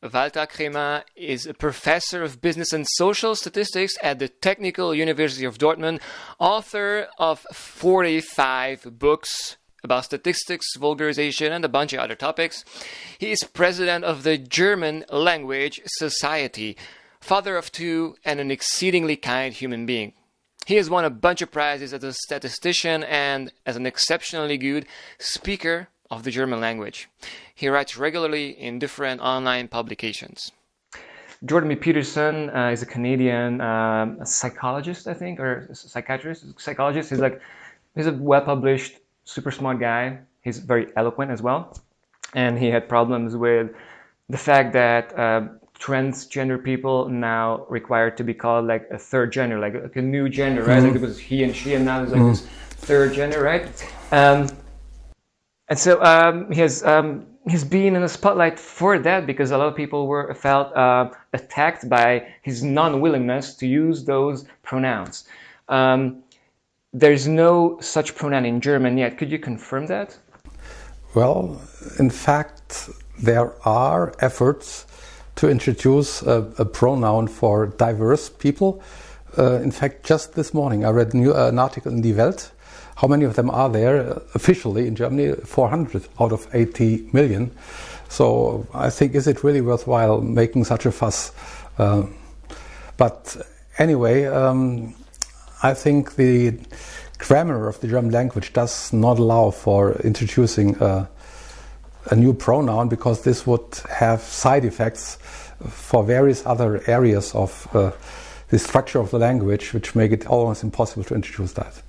Walter Krämer is a professor of business and social statistics at the Technical University of Dortmund, author of 45 books about statistics, vulgarization, and a bunch of other topics. He is president of the German Language Society, father of two, and an exceedingly kind human being. He has won a bunch of prizes as a statistician and as an exceptionally good speaker of the German language. He writes regularly in different online publications. Jordan B. Peterson is a Canadian psychologist, I think, or psychiatrist, psychologist. He's a well-published, super smart guy. He's very eloquent as well. And he had problems with the fact that transgender people now required to be called like a third gender, like a new gender, right? Like it was he and she, and now there's like this third gender, right? And so he's been in the spotlight for that because a lot of people felt attacked by his non-willingness to use those pronouns. There's no such pronoun in German yet. Could you confirm that? Well, in fact, there are efforts to introduce a pronoun for diverse people. In fact, just this morning I read an article in Die Welt. How many of them are there officially in Germany? 400 out of 80 million. So I think, is it really worthwhile making such a fuss? But anyway, I think the grammar of the German language does not allow for introducing a new pronoun, because this would have side effects for various other areas of the structure of the language, which make it almost impossible to introduce that.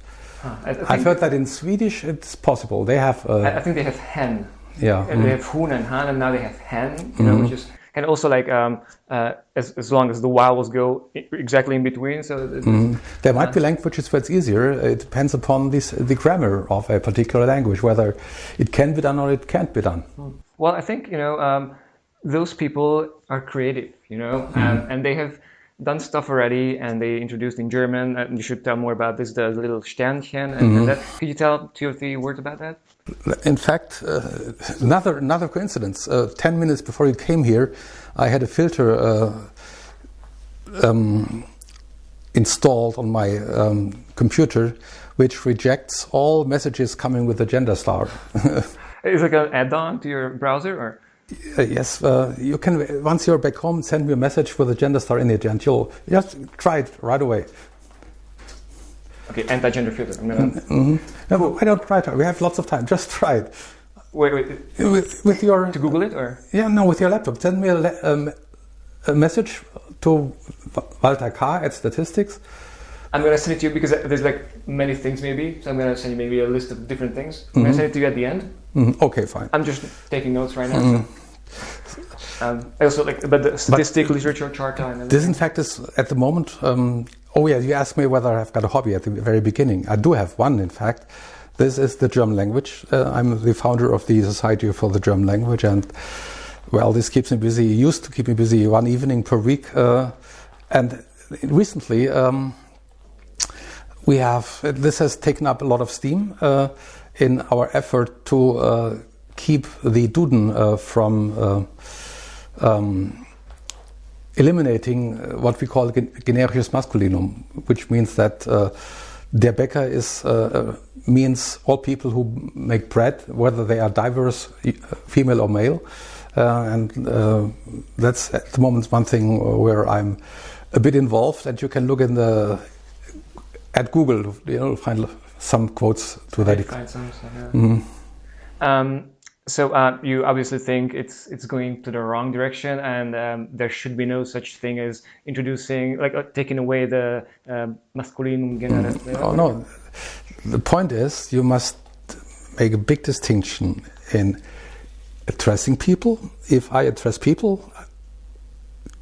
I've heard that in Swedish it's possible. They have. I think they have hen. Yeah. And they have hun and han, and now they have hen. You know, which is, and also like as long as the vowels go exactly in between. So there might be languages where it's easier. It depends upon the grammar of a particular language, whether it can be done or it can't be done. Well, I think those people are creative, and they have done stuff already, and they introduced in German. And you should tell more about this, the little Sternchen and that. Could you tell 2 or 3 words about that? In fact, another coincidence. 10 minutes before you came here, I had a filter installed on my computer, which rejects all messages coming with a gender star. Is it like an add-on to your browser, or? Yes, you can, once you're back home, send me a message with a gender star in it, and you'll just try it right away. Okay, anti-gender filter. I'm gonna... No, I don't try it. We have lots of time. Just try it. Wait. With your... To Google it, or? Yeah, no, with your laptop. Send me a message to Walter K. at Statistics. I'm going to send it to you because there's like many things maybe. So I'm going to send you maybe a list of different things. I'm going to send it to you at the end. Okay, fine. I'm just taking notes right now. I also like about the statistic literature chart. This, in fact, is at the moment. Oh yeah, you asked me whether I've got a hobby at the very beginning. I do have one, in fact. This is the German language. I'm the founder of the Society for the German Language, and well, this keeps me busy. It used to keep me busy one evening per week, and recently this has taken up a lot of steam in our effort to keep the Duden from eliminating what we call generisches Maskulinum, which means that der Bäcker means all people who make bread, whether they are diverse, female or male, and that's at the moment one thing where I'm a bit involved. And you can look at Google, you'll find some quotes to that. Find some, yeah. So you obviously think it's going to the wrong direction, and there should be no such thing as introducing, taking away the masculinum generis. Oh no, the point is you must make a big distinction in addressing people. If I address people,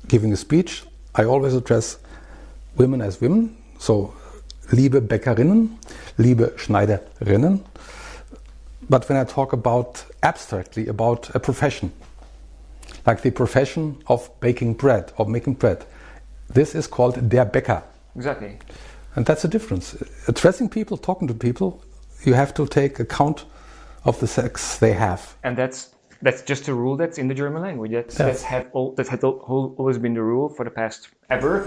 giving a speech, I always address women as women. So, liebe Bäckerinnen, liebe Schneiderinnen. But when I talk abstractly about a profession, like the profession of baking bread, or making bread, this is called der Bäcker. Exactly. And that's the difference. Addressing people, talking to people, you have to take account of the sex they have. And that's that's just a rule that's in the German language. That's always been the rule for the past ever.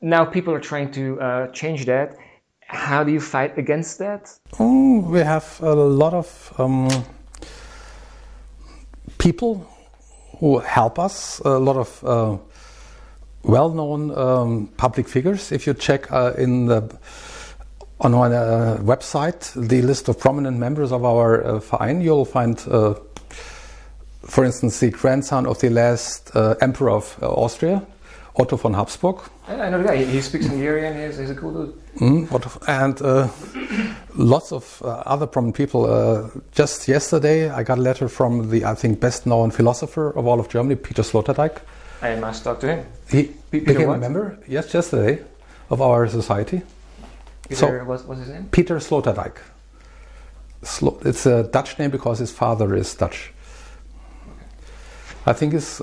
Now people are trying to change that. How do you fight against that? We have a lot of people who help us, a lot of well-known public figures. If you check on our website the list of prominent members of our Verein, you'll find, for instance, the grandson of the last Emperor of Austria, Otto von Habsburg. I know the guy. He speaks Hungarian. He's a cool dude. And lots of other prominent people. Just yesterday, I got a letter from the, I think, best-known philosopher of all of Germany, Peter Sloterdijk. I must talk to him. He became a member, yes, yesterday, of our society. Peter, what's his name? Peter Sloterdijk. It's a Dutch name because his father is Dutch. I think he's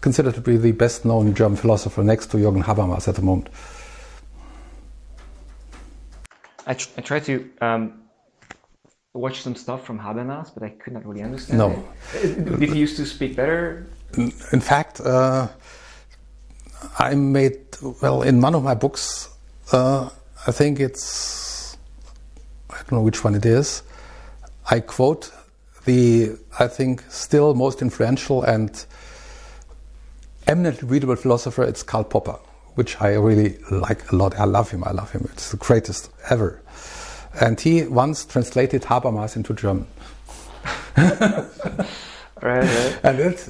considered to be the best-known German philosopher next to Jürgen Habermas at the moment. I tried to watch some stuff from Habermas, but I could not really understand it. Did he used to speak better? In fact, I made, in one of my books, I think it's, I don't know which one it is, I quote the, I think, still most influential and eminently readable philosopher, it's Karl Popper, which I really like a lot. I love him. It's the greatest ever. And he once translated Habermas into German. Right. And it's,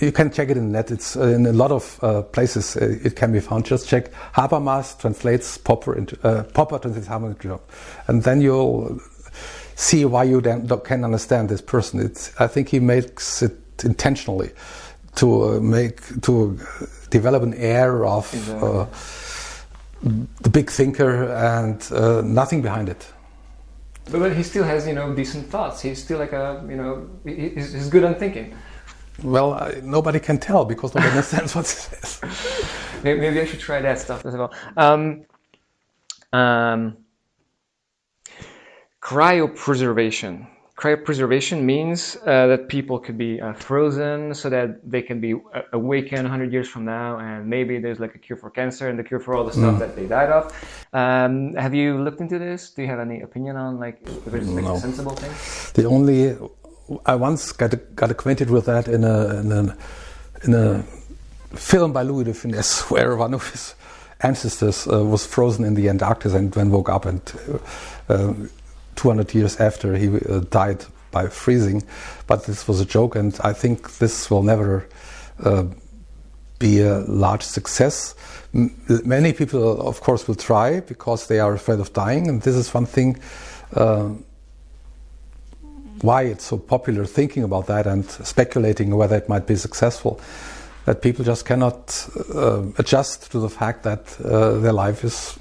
you can check it in the net. It's in a lot of places it can be found. Just check Habermas translates Popper into Popper translates Habermas into German, and then you'll see why you then can understand this person. I think he makes it intentionally to develop an air of the big thinker and nothing behind it. But he still has, decent thoughts. He's still like he's good on thinking. Well, nobody can tell because nobody understands what he says. Maybe I should try that stuff as well. Cryopreservation. Cryopreservation means that people could be frozen so that they can be awakened 100 years from now, and maybe there's like a cure for cancer and the cure for all the stuff that they died of. Have you looked into this? Do you have any opinion on if it's a sensible thing? I once got acquainted with that in a film by Louis de Funès, where one of his ancestors was frozen in the Antarctic and then woke up, and 200 years after he died by freezing. But this was a joke, and I think this will never be a large success. Many people, of course, will try because they are afraid of dying, and this is one thing why it's so popular thinking about that and speculating whether it might be successful, that people just cannot adjust to the fact that their life is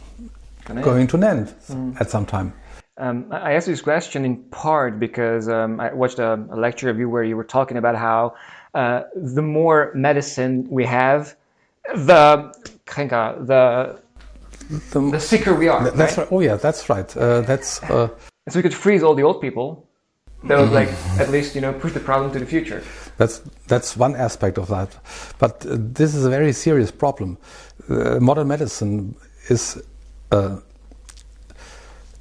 going to an end at some time. I asked this question in part because I watched a lecture of you where you were talking about how the more medicine we have, the sicker we are. That's right? Oh yeah, that's right. So we could freeze all the old people. That would at least push the problem to the future. That's one aspect of that, but this is a very serious problem. Modern medicine is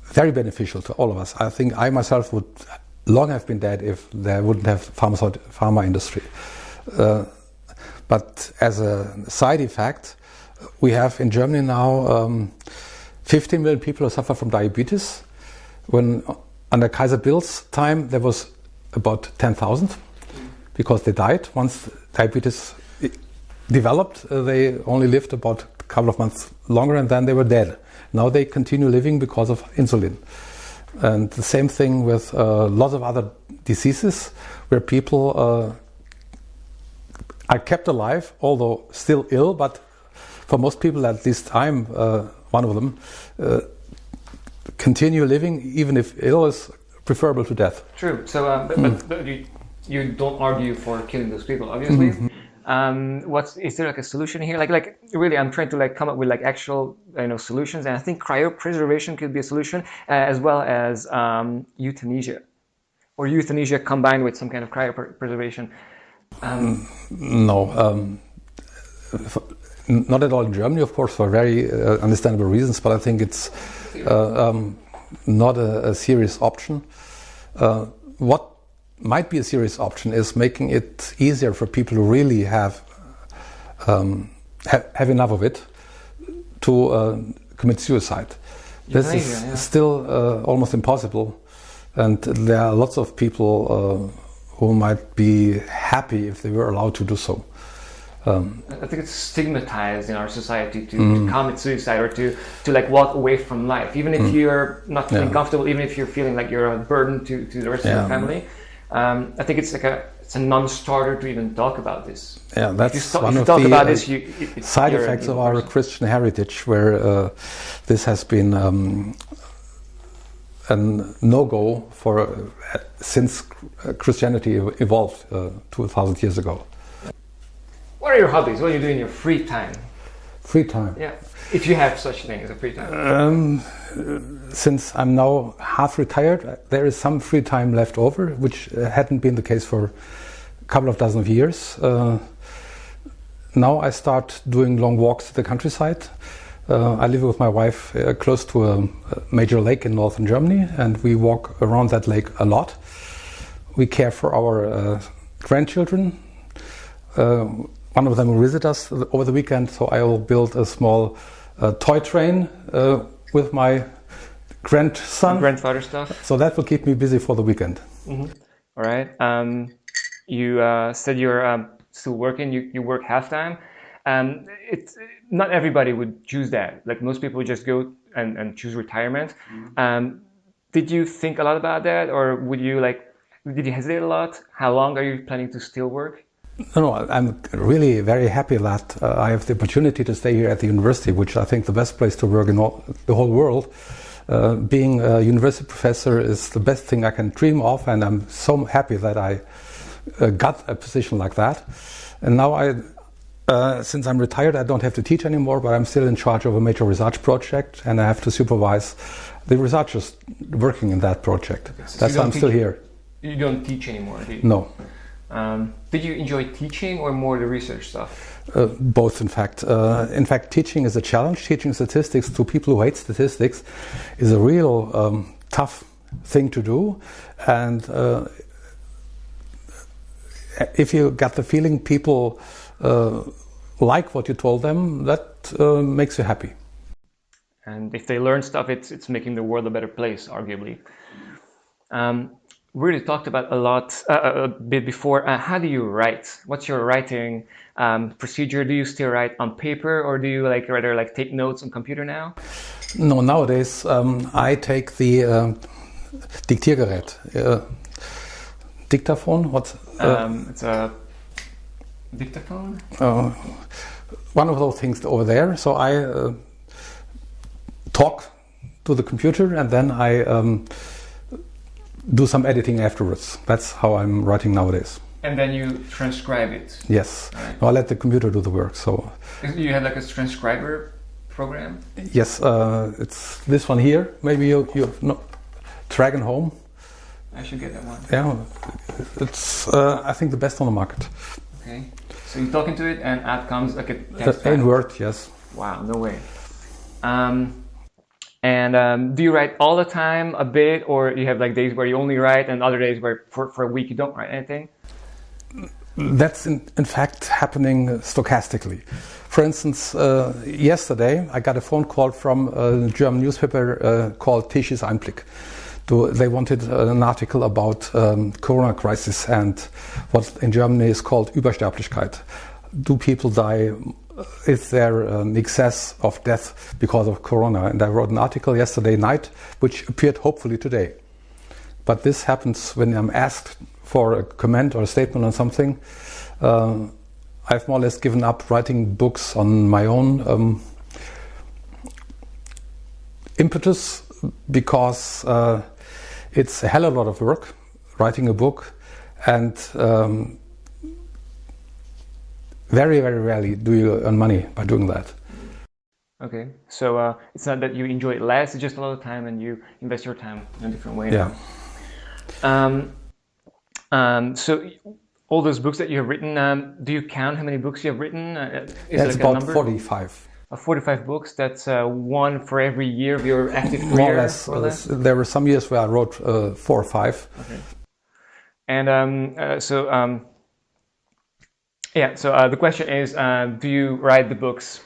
very beneficial to all of us. I think I myself would long have been dead if there wouldn't have pharma industry. But as a side effect, we have in Germany now 15 million people who suffer from diabetes. When under Kaiser Bill's time, there was about 10,000 because they died. Once diabetes developed, they only lived about a couple of months longer and then they were dead. Now they continue living because of insulin. And the same thing with lots of other diseases where people are kept alive, although still ill, but for most people, at least I'm one of them, continue living even if ill is preferable to death. True. So, but you don't argue for killing those people, obviously. Is there like a solution here? Like really, I'm trying to like come up with like actual solutions, and I think cryopreservation could be a solution, as well as euthanasia, or euthanasia combined with some kind of cryopreservation. No, not at all in Germany, of course, for very understandable reasons. But I think it's not a serious option. What might be a serious option is making it easier for people who really have enough of it to commit suicide. This is still almost impossible, and there are lots of people who might be happy if they were allowed to do so. I think it's stigmatized in our society to commit suicide or to like walk away from life, even if you're not feeling comfortable, even if you're feeling like you're a burden to the rest of your family. I think it's a non-starter to even talk about this. Yeah, that's one of the side effects of our Christian heritage, where this has been a no-go since Christianity evolved 2,000 years ago. What are your hobbies? What do you do in your free time? Free time? Yeah, if you have such thing as a free time. Since I'm now half retired, there is some free time left over, which hadn't been the case for a couple of dozen of years. Now I start doing long walks to the countryside. I live with my wife close to a major lake in northern Germany, and we walk around that lake a lot. We care for our grandchildren. One of them will visit us over the weekend, so I will build a small toy train with my grandson. Grandfather stuff. So that will keep me busy for the weekend. Mm-hmm. All right. You said you're still working. You work half time. It's not everybody would choose that. Like most people just go and choose retirement. Did you think a lot about that, or did you hesitate a lot? How long are you planning to still work? No, I'm really very happy that I have the opportunity to stay here at the university, which I think the best place to work in the whole world. Being a university professor is the best thing I can dream of, and I'm so happy that I got a position like that. And now since I'm retired, I don't have to teach anymore, but I'm still in charge of a major research project, and I have to supervise the researchers working in that project. Okay, so that's why I'm still here. You don't teach anymore, do you? No. Did you enjoy teaching or more the research stuff? Both, in fact. In fact, teaching is a challenge. Teaching statistics to people who hate statistics is a real tough thing to do. And if you got the feeling people like what you told them, that makes you happy. And if they learn stuff, it's making the world a better place, arguably. We really talked about a bit before. How do you write? What's your writing procedure? Do you still write on paper, or do you rather take notes on computer now? No, nowadays I take the Diktiergerät, dictaphone. It's a dictaphone. One of those things over there. So I talk to the computer, and then I do some editing afterwards. That's how I'm writing nowadays. And then you transcribe it? Yes. Right. No, I let the computer do the work. So you have a transcriber program? Yes, it's this one here. Maybe you've Dragon Home. I should get that one. Yeah, it's I think the best on the market. Okay. So you talk into it and out comes a text in Word, yes. Wow, no way. And do you write all the time, a bit, or you have days where you only write and other days where for a week you don't write anything? That's in fact happening stochastically. For instance, yesterday I got a phone call from a German newspaper called Tisches Einblick. They wanted an article about Corona crisis and what in Germany is called Übersterblichkeit. Do people die? Is there an excess of death because of Corona? And I wrote an article yesterday night, which appeared hopefully today. But this happens when I'm asked for a comment or a statement on something. I've more or less given up writing books on my own impetus, because it's a hell of a lot of work writing a book, and very, very rarely do you earn money by doing that. Okay, so it's not that you enjoy it less, it's just a lot of time and you invest your time in a different way. Yeah. So all those books that you have written, do you count how many books you have written? It's about 45. 45 books, that's one for every year of your active career? More or less. There were some years where I wrote 4 or 5. Okay. And the question is, do you write the books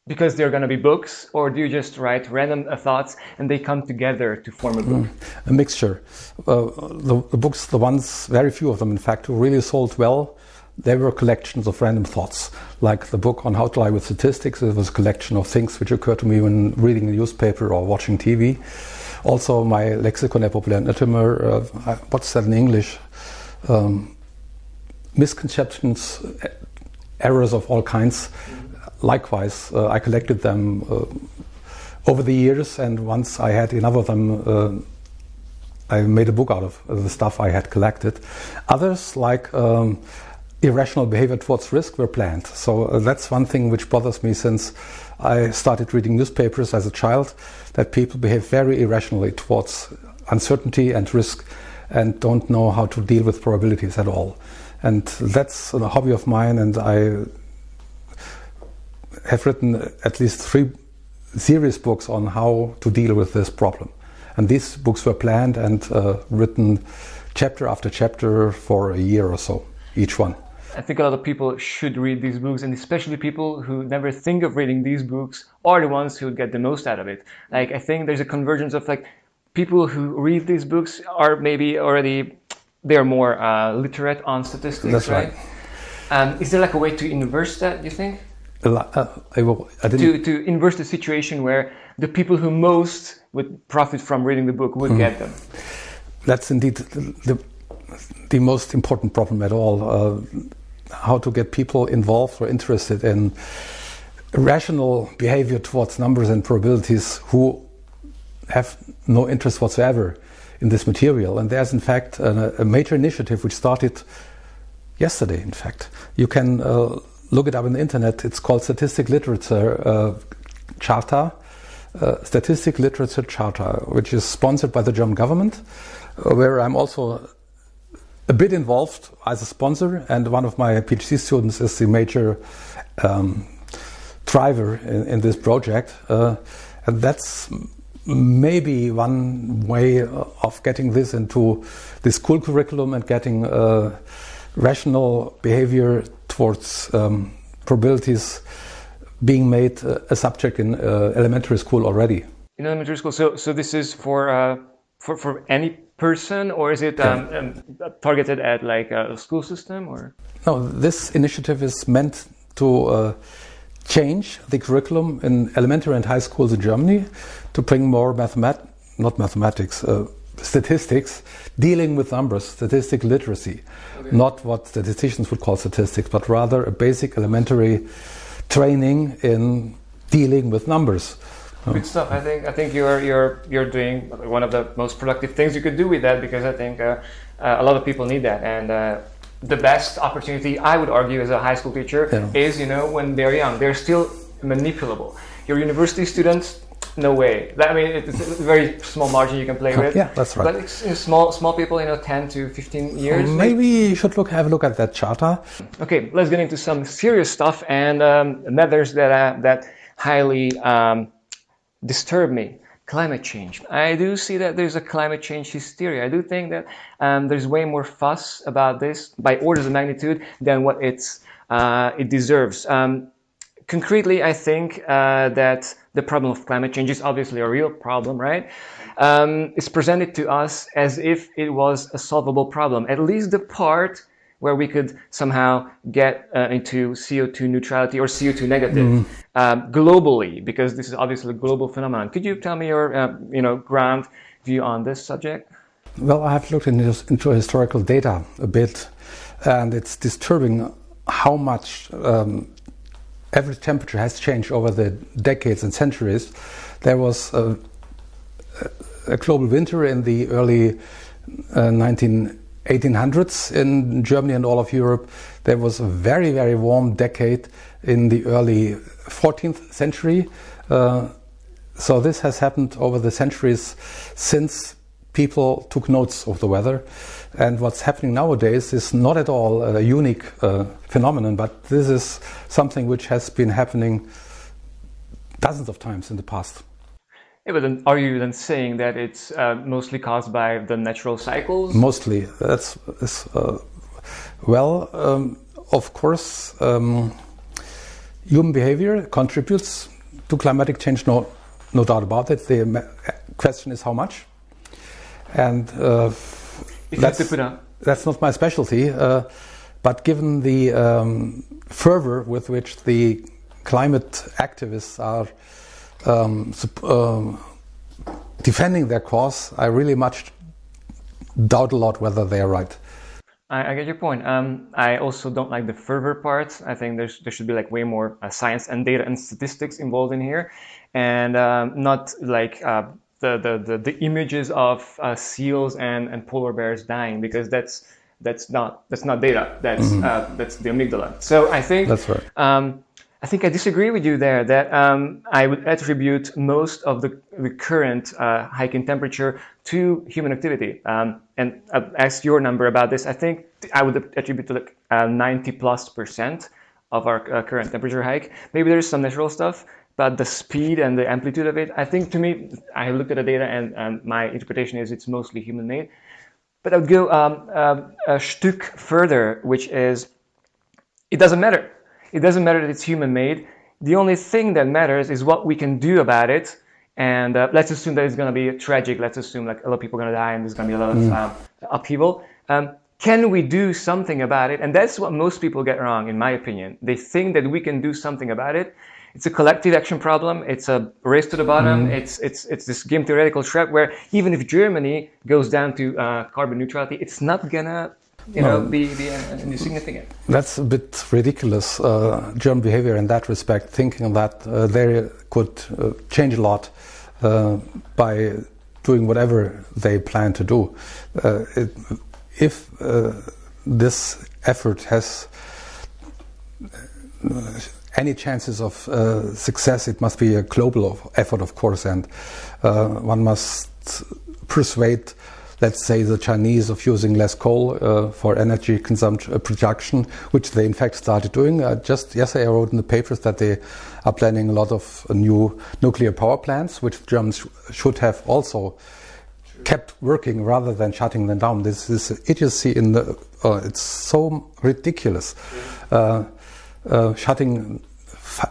because they're going to be books, or do you just write random thoughts and they come together to form a book? A mixture. The books, the ones, very few of them in fact, who really sold well, they were collections of random thoughts. Like the book on how to lie with statistics, it was a collection of things which occurred to me when reading a newspaper or watching TV. Also my Lexikon der populären Irrtümer, what's that in English? Misconceptions, errors of all kinds. Likewise, I collected them over the years, and once I had enough of them, I made a book out of the stuff I had collected. Others, like irrational behavior towards risk, were planned. So that's one thing which bothers me since I started reading newspapers as a child, that people behave very irrationally towards uncertainty and risk and don't know how to deal with probabilities at all. And that's a hobby of mine, and I have written at least 3 serious books on how to deal with this problem. And these books were planned and written chapter after chapter for a year or so, each one. I think a lot of people should read these books, and especially people who never think of reading these books are the ones who get the most out of it. Like, I think there's a convergence of like people who read these books are maybe already, they're more literate on statistics. That's right. Is there like a way to inverse that, you think? To inverse the situation where the people who most would profit from reading the book would get them. That's indeed the most important problem at all. How to get people involved or interested in rational behavior towards numbers and probabilities who have no interest whatsoever in this material. And there's in fact a major initiative which started yesterday, in fact. You can look it up on the internet. It's called Statistic Literature Charter, Statistic Literature Charter, which is sponsored by the German government, where I'm also a bit involved as a sponsor, and one of my PhD students is the major driver in this project. And that's maybe one way of getting this into the school curriculum and getting rational behavior towards probabilities being made a subject in elementary school already. In elementary school, so this is for any person, or is it targeted at like a school system, or? No, this initiative is meant to change the curriculum in elementary and high schools in Germany to bring more statistics, dealing with numbers, statistic literacy. Okay. Not what statisticians would call statistics, but rather a basic elementary training in dealing with numbers. Good stuff. I think you're doing one of the most productive things you could do with that, because I think a lot of people need that. And the best opportunity, I would argue, as a high school teacher, is when they're young. They're still manipulable. Your university students, no way. It's a very small margin you can play with. Yeah, that's right. But it's small people, 10 to 15 years. Maybe you should have a look at that charter. Okay, let's get into some serious stuff and matters that highly disturb me. Climate change. I do see that there's a climate change hysteria. I do think that there's way more fuss about this by orders of magnitude than what it deserves. Concretely, I think that the problem of climate change is obviously a real problem, right? It's presented to us as if it was a solvable problem, at least the part where we could somehow get into CO2 neutrality or CO2 negative globally, because this is obviously a global phenomenon. Could you tell me your ground view on this subject? Well, I have looked into historical data a bit, and it's disturbing how much average temperature has changed over the decades and centuries. There was a global winter in the early 1980s 1800s in Germany and all of Europe. There was a very, very warm decade in the early 14th century. So this has happened over the centuries since people took notes of the weather. And what's happening nowadays is not at all a unique phenomenon, but this is something which has been happening dozens of times in the past. Yeah, but then are you then saying that it's mostly caused by the natural cycles? Mostly. That's of course, human behavior contributes to climatic change, no doubt about it. The question is how much. And that's not my specialty, but given the fervor with which the climate activists are defending their cause, I really much doubt a lot whether they are right. I get your point. I also don't like the fervor part. I think there should be like way more science and data and statistics involved in here, and not like the images of seals and polar bears dying, because that's not data. That's the amygdala. So I think that's right. I think I disagree with you there, that I would attribute most of the current hike in temperature to human activity. And I've asked your number about this. I think I would attribute to like 90+% of our current temperature hike. Maybe there's some natural stuff, but the speed and the amplitude of it, I think, to me, I looked at the data and my interpretation is it's mostly human-made. But I would go a Stück further, which is, it doesn't matter. It doesn't matter that it's human-made. The only thing that matters is what we can do about it. And let's assume that it's going to be tragic. Let's assume like a lot of people are going to die and there's going to be a lot of upheaval. Can we do something about it? And that's what most people get wrong, in my opinion. They think that we can do something about it. It's a collective action problem. It's a race to the bottom. It's this game theoretical trap where even if Germany goes down to carbon neutrality, it's not gonna be insignificant. That's a bit ridiculous, German behavior in that respect, thinking that they could change a lot by doing whatever they plan to do. If this effort has any chances of success, it must be a global effort, of course, and one must persuade, let's say, the Chinese of using less coal for energy consumption production, which they in fact started doing. Just yesterday I wrote in the papers that they are planning a lot of new nuclear power plants, which Germans should have also kept working rather than shutting them down. This is idiocy in the, it's so ridiculous. Shutting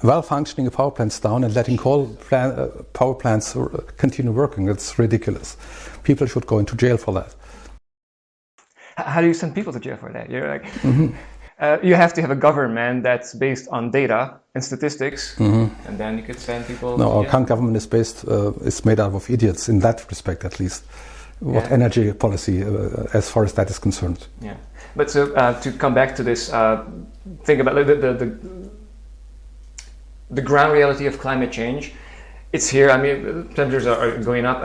well-functioning power plants down and letting power plants continue working. It's ridiculous. People should go into jail for that. How do you send people to jail for that? You're like, you have to have a government that's based on data and statistics, and then you could send people. No, our current government is made up of idiots in that respect, at least. What energy policy, as far as that is concerned. Yeah, but so to come back to this, think about the ground reality of climate change. It's here. I mean, temperatures are going up.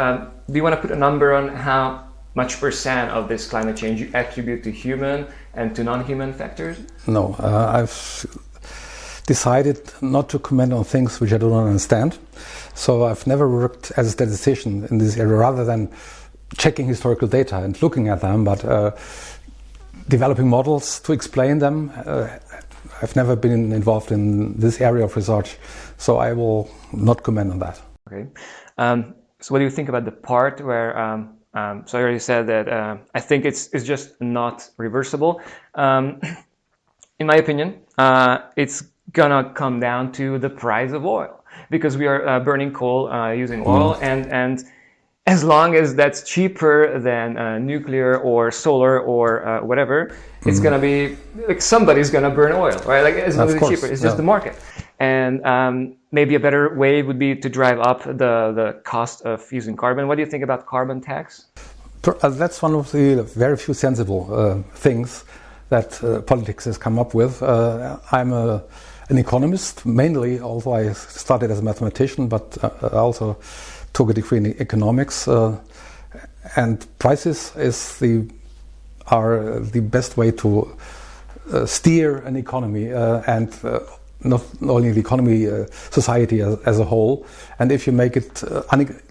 Do you want to put a number on how much percent of this climate change you attribute to human and to non-human factors? No, I've decided not to comment on things which I don't understand. So I've never worked as a statistician in this area, rather than checking historical data and looking at them, but developing models to explain them. I've never been involved in this area of research, so I will not comment on that. Okay. So what do you think about the part where, so I already said that I think it's just not reversible. In my opinion, it's gonna come down to the price of oil, because we are burning coal using oil, and as long as that's cheaper than nuclear or solar or whatever, it's gonna be like somebody's gonna burn oil, right? Like as long as it's cheaper, it's just the market. And maybe a better way would be to drive up the cost of using carbon. What do you think about carbon tax? That's one of the very few sensible things that politics has come up with. I'm an economist mainly, although I started as a mathematician, but I also took a degree in economics. And prices is the are the best way to steer an economy and not only the economy, society as a whole. And if you make it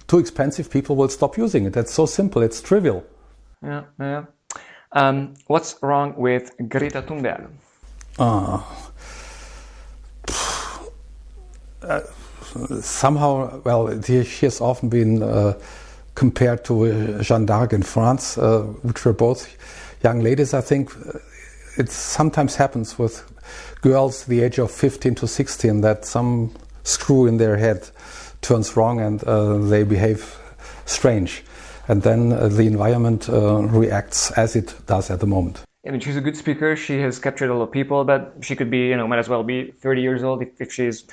too expensive, people will stop using it. That's so simple. It's trivial. Yeah, yeah. What's wrong with Greta Thunberg? Somehow, well, she has often been compared to Jeanne d'Arc in France, which were both young ladies. I think it sometimes happens with girls the age of 15 to 16 that some screw in their head turns wrong and they behave strange. And then the environment reacts as it does at the moment. I mean, she's a good speaker. She has captured a lot of people, but she could be, might as well be 30 years old if she's,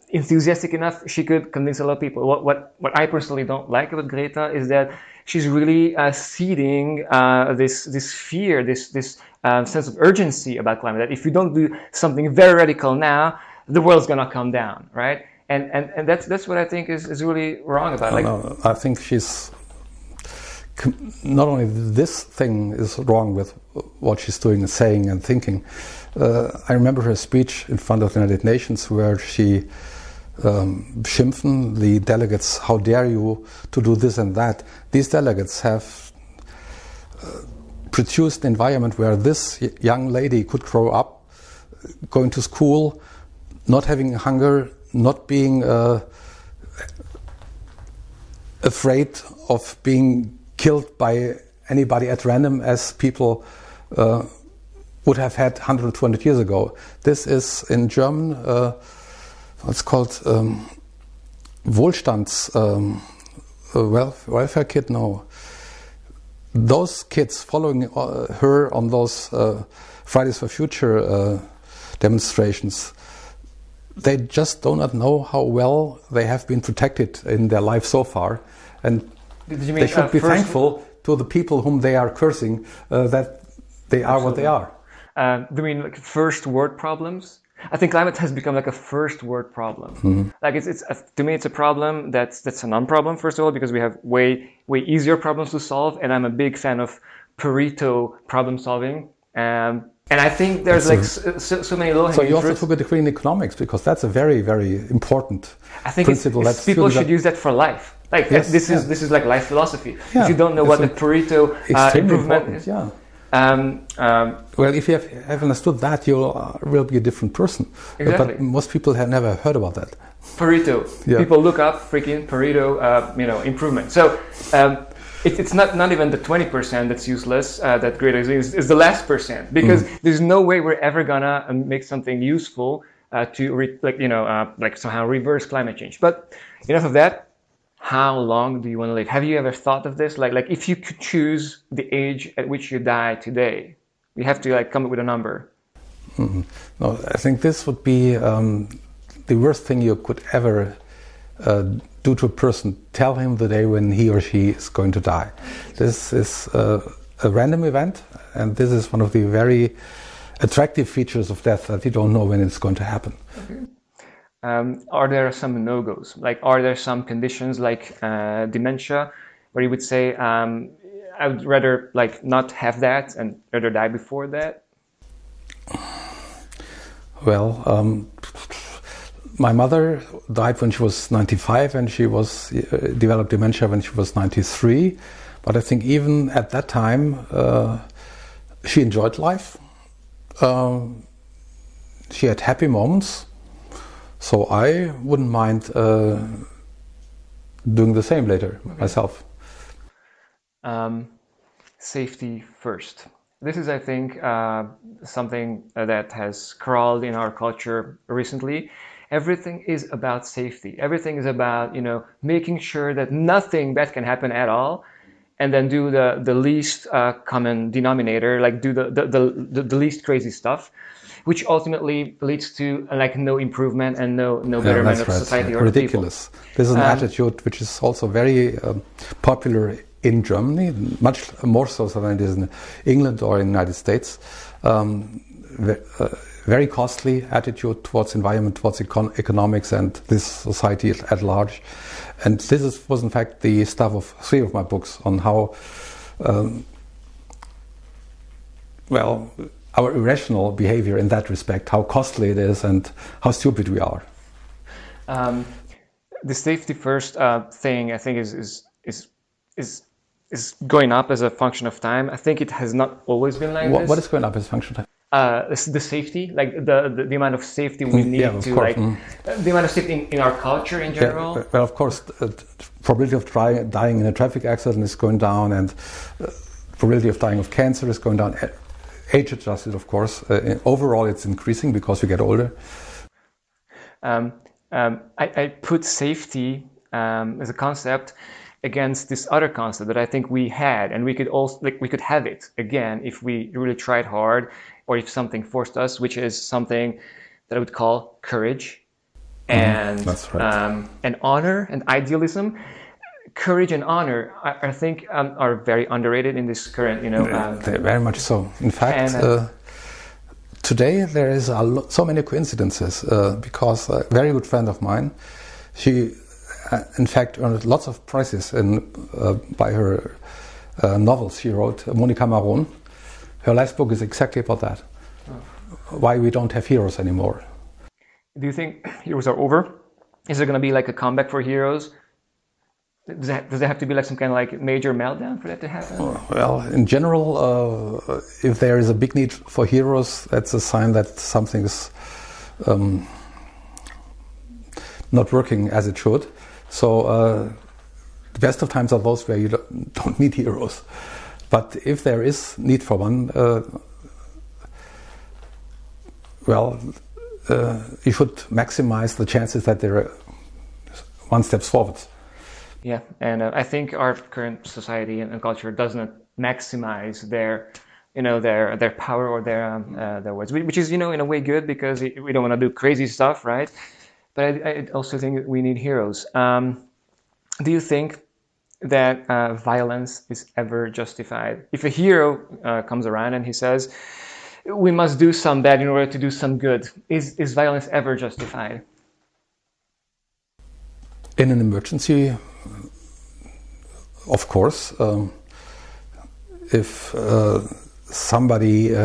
enthusiastic enough. She could convince a lot of people. What I personally don't like about Greta is that she's really seeding this fear, this sense of urgency about climate. That if you don't do something very radical now, the world's gonna come down, right? And that's what I think is really wrong about it. No, I think she's not only this thing is wrong with what she's doing and saying and thinking. I remember her speech in front of the United Nations where she schimpfen the delegates, how dare you to do this and that. These delegates have produced an environment where this young lady could grow up, going to school, not having hunger, not being afraid of being killed by anybody at random as people would have had 100 or 200 years ago. This is in German, it's called Wohlstands welfare kit. No, those kids following her on those Fridays for Future demonstrations, they just do not know how well they have been protected in their life so far, and they should be thankful to the people whom they are cursing that they are what they are. Do you mean like first world problems? I think climate has become like a first world problem. Mm-hmm. Like it's to me, it's a problem that's a non-problem, first of all, because we have way easier problems to solve, and I'm a big fan of Pareto problem solving. And I think there's so many low-hanging fruits. So you also took a degree in economics, because that's a very, very important principle. People should use that for life. Like yes, this is like life philosophy. Yeah, if you don't know what the Pareto improvement is. Yeah. Well, if you have understood that, you will be a different person. Exactly. But most people have never heard about that. Pareto. Yeah. People look up freaking Pareto, improvement. So it's not even the 20% that's useless. That Greta is the last percent, because there's no way we're ever gonna make something useful to somehow reverse climate change. But enough of that. How long do you want to live? Have you ever thought of this? Like if you could choose the age at which you die today, you have to come up with a number. Mm-hmm. No, I think this would be the worst thing you could ever do to a person. Tell him the day when he or she is going to die. This is a random event, and this is one of the very attractive features of death, that you don't know when it's going to happen. Okay. Are there some no-goes? Like, are there some conditions like dementia where you would say, I would rather not have that and rather die before that? Well, my mother died when she was 95, and she developed dementia when she was 93. But I think even at that time, she enjoyed life. She had happy moments. So I wouldn't mind doing the same later myself. Safety first. This is, I think, something that has crawled in our culture recently. Everything is about safety. Everything is about, making sure that nothing bad can happen at all, and then do the least common denominator, like do the least crazy stuff, which ultimately leads to no improvement and no betterment of society or ridiculous. People. This is an attitude which is also very popular in Germany, much more so than it is in England or in the United States. Very costly attitude towards environment, towards economics, and this society at large. And this was in fact the stuff of 3 of my books on how well, our irrational behavior in that respect, how costly it is and how stupid we are. The safety first thing, I think, is going up as a function of time. I think it has not always been like this. What is going up as a function of time? The safety, like the amount of safety we need to, course. The amount of safety in our culture in general. Yeah, well, of course, probability of dying in a traffic accident is going down, and probability of dying of cancer is going down. Age adjusted, of course. Overall, it's increasing because we get older. I put safety as a concept against this other concept that I think we had, and we could also we could have it again if we really tried hard, or if something forced us, which is something that I would call courage and that's right. and honor and idealism. Courage and honor, I think, are very underrated in this current, very much so. In fact, today there is so many coincidences because a very good friend of mine, she, in fact, earned lots of prizes by her novels she wrote. Monica Maron. Her last book is exactly about that. Why we don't have heroes anymore. Do you think heroes are over? Is there going to be like a comeback for heroes? Does there have to be like some kind of like major meltdown for that to happen? Well, in general, if there is a big need for heroes, that's a sign that something is not working as it should. So the best of times are those where you don't need heroes. But if there is need for one, you should maximize the chances that there are one step forward. Yeah, and I think our current society and culture does not maximize their power or their words, which is in a way good because we don't want to do crazy stuff, right? But I also think that we need heroes. Do you think that violence is ever justified? If a hero comes around and he says, "We must do some bad in order to do some good," is violence ever justified? In an emergency, of course. If somebody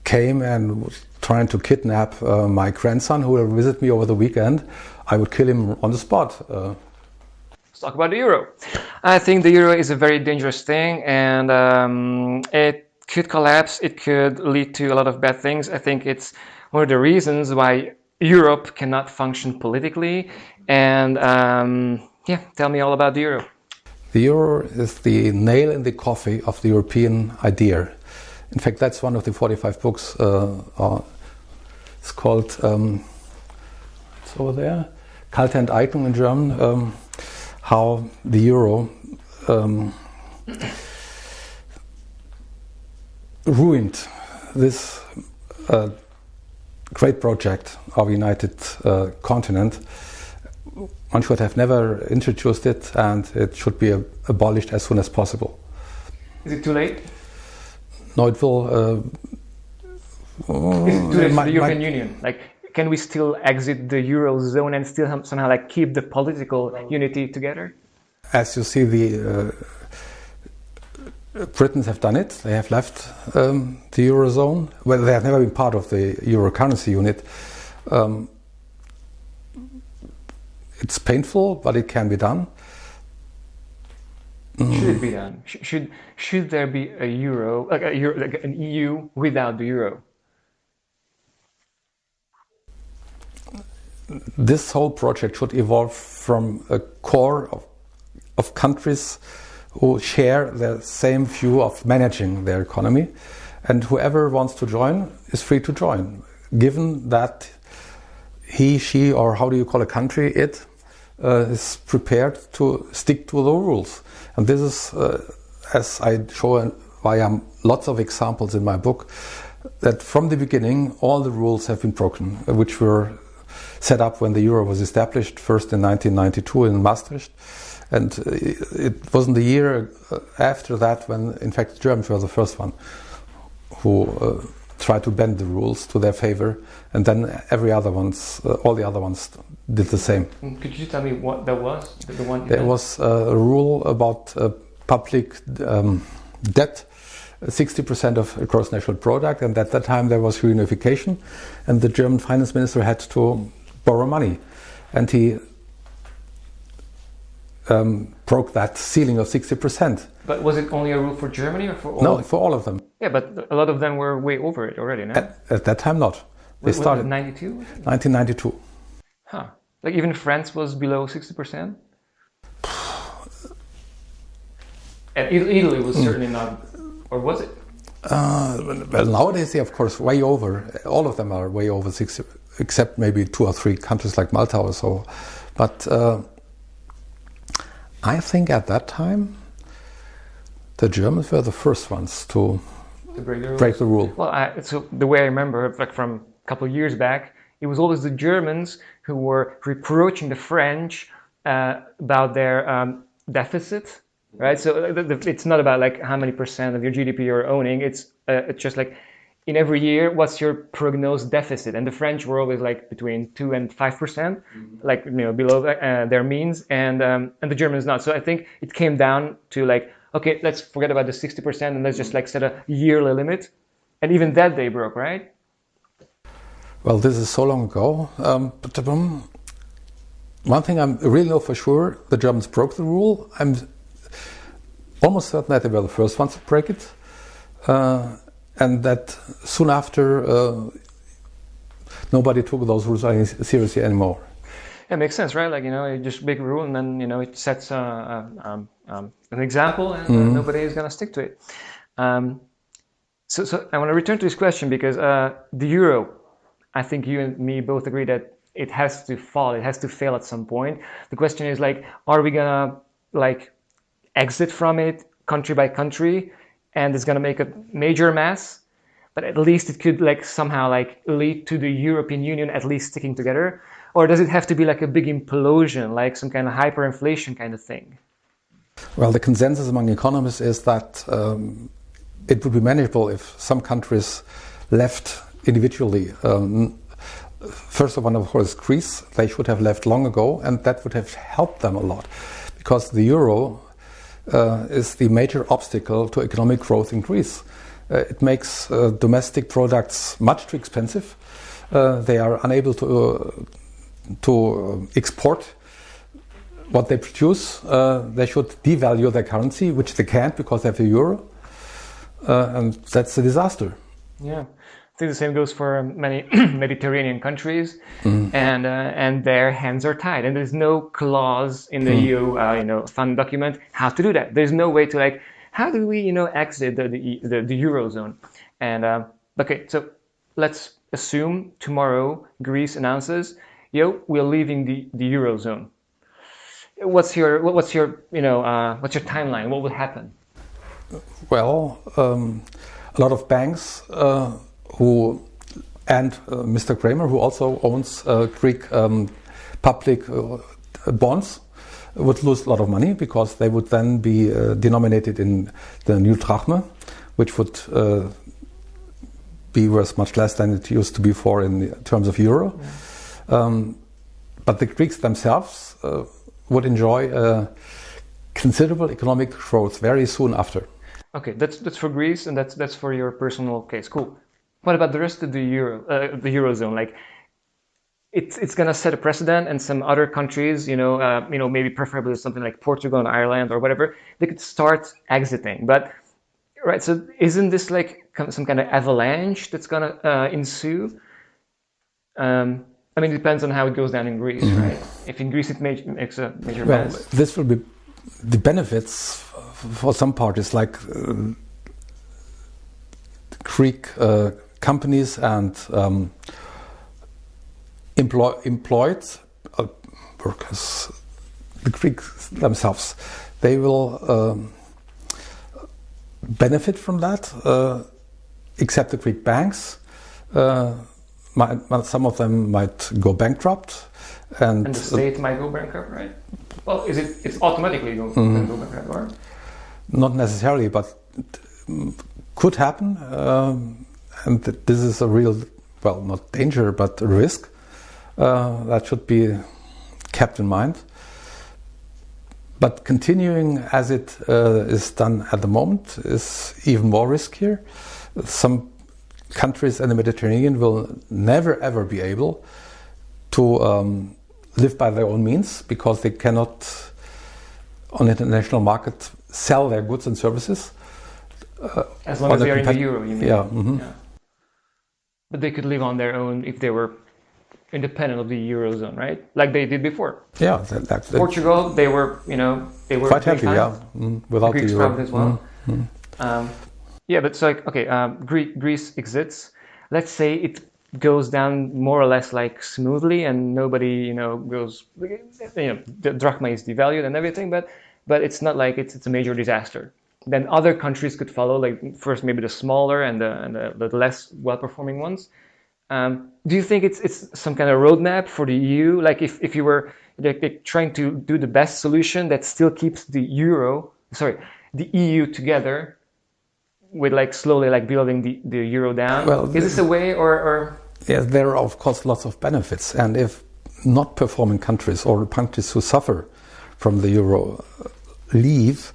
came and was trying to kidnap my grandson who will visit me over the weekend, I would kill him on the spot. Let's talk about the euro. I think the euro is a very dangerous thing, and it could collapse. It could lead to a lot of bad things. I think it's one of the reasons why Europe cannot function politically. And tell me all about the euro. The euro is the nail in the coffin of the European idea. In fact, that's one of the 45 books. It's called, it's over there, Kalte Enteignung in German, how the euro ruined this great project of a united continent. One should have never introduced it, and it should be abolished as soon as possible. Is it too late? No, it will. Is it too late for the European Union? Like, can we still exit the eurozone and still somehow like keep the political unity together? As you see, the Britons have done it. They have left the eurozone. Well, they have never been part of the euro currency unit. It's painful, but it can be done. Should it be done? Should there be a euro, like an EU without the euro? This whole project should evolve from a core of countries who share the same view of managing their economy, and whoever wants to join is free to join, given that he, she, or how do you call a country, it is prepared to stick to the rules. And this is, as I show via lots of examples in my book, that from the beginning all the rules have been broken, which were set up when the euro was established, first in 1992 in Maastricht. And it wasn't the year after that when, in fact, the Germans were the first one who tried to bend the rules to their favor, and then all the other ones did the same. Could you tell me what that was? The one there was a rule about public debt 60% of gross national product, and at that time there was reunification, and the German finance minister had to borrow money, and he broke that ceiling of 60%. But was it only a rule for Germany or for all? No, for all of them. Yeah, but a lot of them were way over it already, no? At that time, not. They started in 92? 1992. Huh. Like even France was below 60%? And Italy was certainly not, or was it? Well, nowadays they, of course, way over. All of them are way over 60, except maybe 2 or 3 countries like Malta or so. But I think at that time, the Germans were the first ones to break the rule. Well, so the way I remember, like from a couple of years back, it was always the Germans who were reproaching the French about their deficit, right? So it's not about like how many percent of your GDP you're owning. It's just like in every year, what's your prognosed deficit? And the French were always like between 2 and 5%, like below their means, and the Germans not. So I think it came down to like, okay, let's forget about the 60% and let's just like set a yearly limit, and even that they broke, right? Well, this is so long ago. But one thing I really know for sure: the Germans broke the rule. I'm almost certain that they were the first ones to break it. And that soon after, nobody took those rules seriously anymore. It makes sense, right? Like, you just make a rule and then, it sets an example and nobody is going to stick to it. So I want to return to this question because the euro, I think you and me both agree that it has to fall, it has to fail at some point. The question is like, are we going to like exit from it country by country? And it's going to make a major mess, but at least it could like somehow like lead to the European Union at least sticking together? Or does it have to be like a big implosion, like some kind of hyperinflation kind of thing? Well, the consensus among economists is that it would be manageable if some countries left individually. First of all, of course, Greece, they should have left long ago, and that would have helped them a lot, because the euro is the major obstacle to economic growth in Greece. It makes domestic products much too expensive. They are unable to export what they produce. They should devalue their currency, which they can't because they have the euro, and that's a disaster. Yeah, I think the same goes for many Mediterranean countries, and their hands are tied, and there's no clause in the EU, fund document how to do that. There's no way to like, how do we, exit the eurozone? And okay, so let's assume tomorrow Greece announces, we're leaving the eurozone. What's your timeline? What will happen? Well, a lot of banks and Mr. Krämer, who also owns Greek public bonds, would lose a lot of money because they would then be denominated in the new drachma, which would be worth much less than it used to be for in terms of euro. But the Greeks themselves would enjoy considerable economic growth very soon after. Okay, that's for Greece, and that's for your personal case. Cool. What about the rest of the eurozone? Like, it's gonna set a precedent, and some other countries, maybe preferably something like Portugal and Ireland or whatever, they could start exiting. But right, so isn't this like some kind of avalanche that's gonna ensue? It depends on how it goes down in Greece, right? If in Greece it makes a major mess. This will be the benefits for some parties, like Greek companies and employed workers, the Greeks themselves, they will benefit from that, except the Greek banks. Some of them might go bankrupt, and the state might go bankrupt, right? Well, it's automatically going to go bankrupt, or? Not necessarily, but it could happen, and this is a real, well, not danger, but a risk that should be kept in mind. But continuing as it is done at the moment is even more riskier. Some countries in the Mediterranean will never ever be able to live by their own means because they cannot, on the international market, sell their goods and services. As long as they are in the euro, you mean? Yeah. Mm-hmm. Yeah. But they could live on their own if they were independent of the eurozone, right? Like they did before. Yeah, Portugal, they were quite happy, yeah, without the euro as well. Yeah, but it's like, okay, Greece exits. Let's say it goes down more or less like smoothly, and nobody, goes, the drachma is devalued and everything, but it's not like it's a major disaster. Then other countries could follow, like first maybe the smaller and the less well-performing ones. Do you think it's some kind of roadmap for the EU? Like if you were like trying to do the best solution that still keeps the EU together, with like slowly like building the euro down? Well, is this a way or? Yes, there are of course lots of benefits, and if not performing countries or countries who suffer from the euro leave,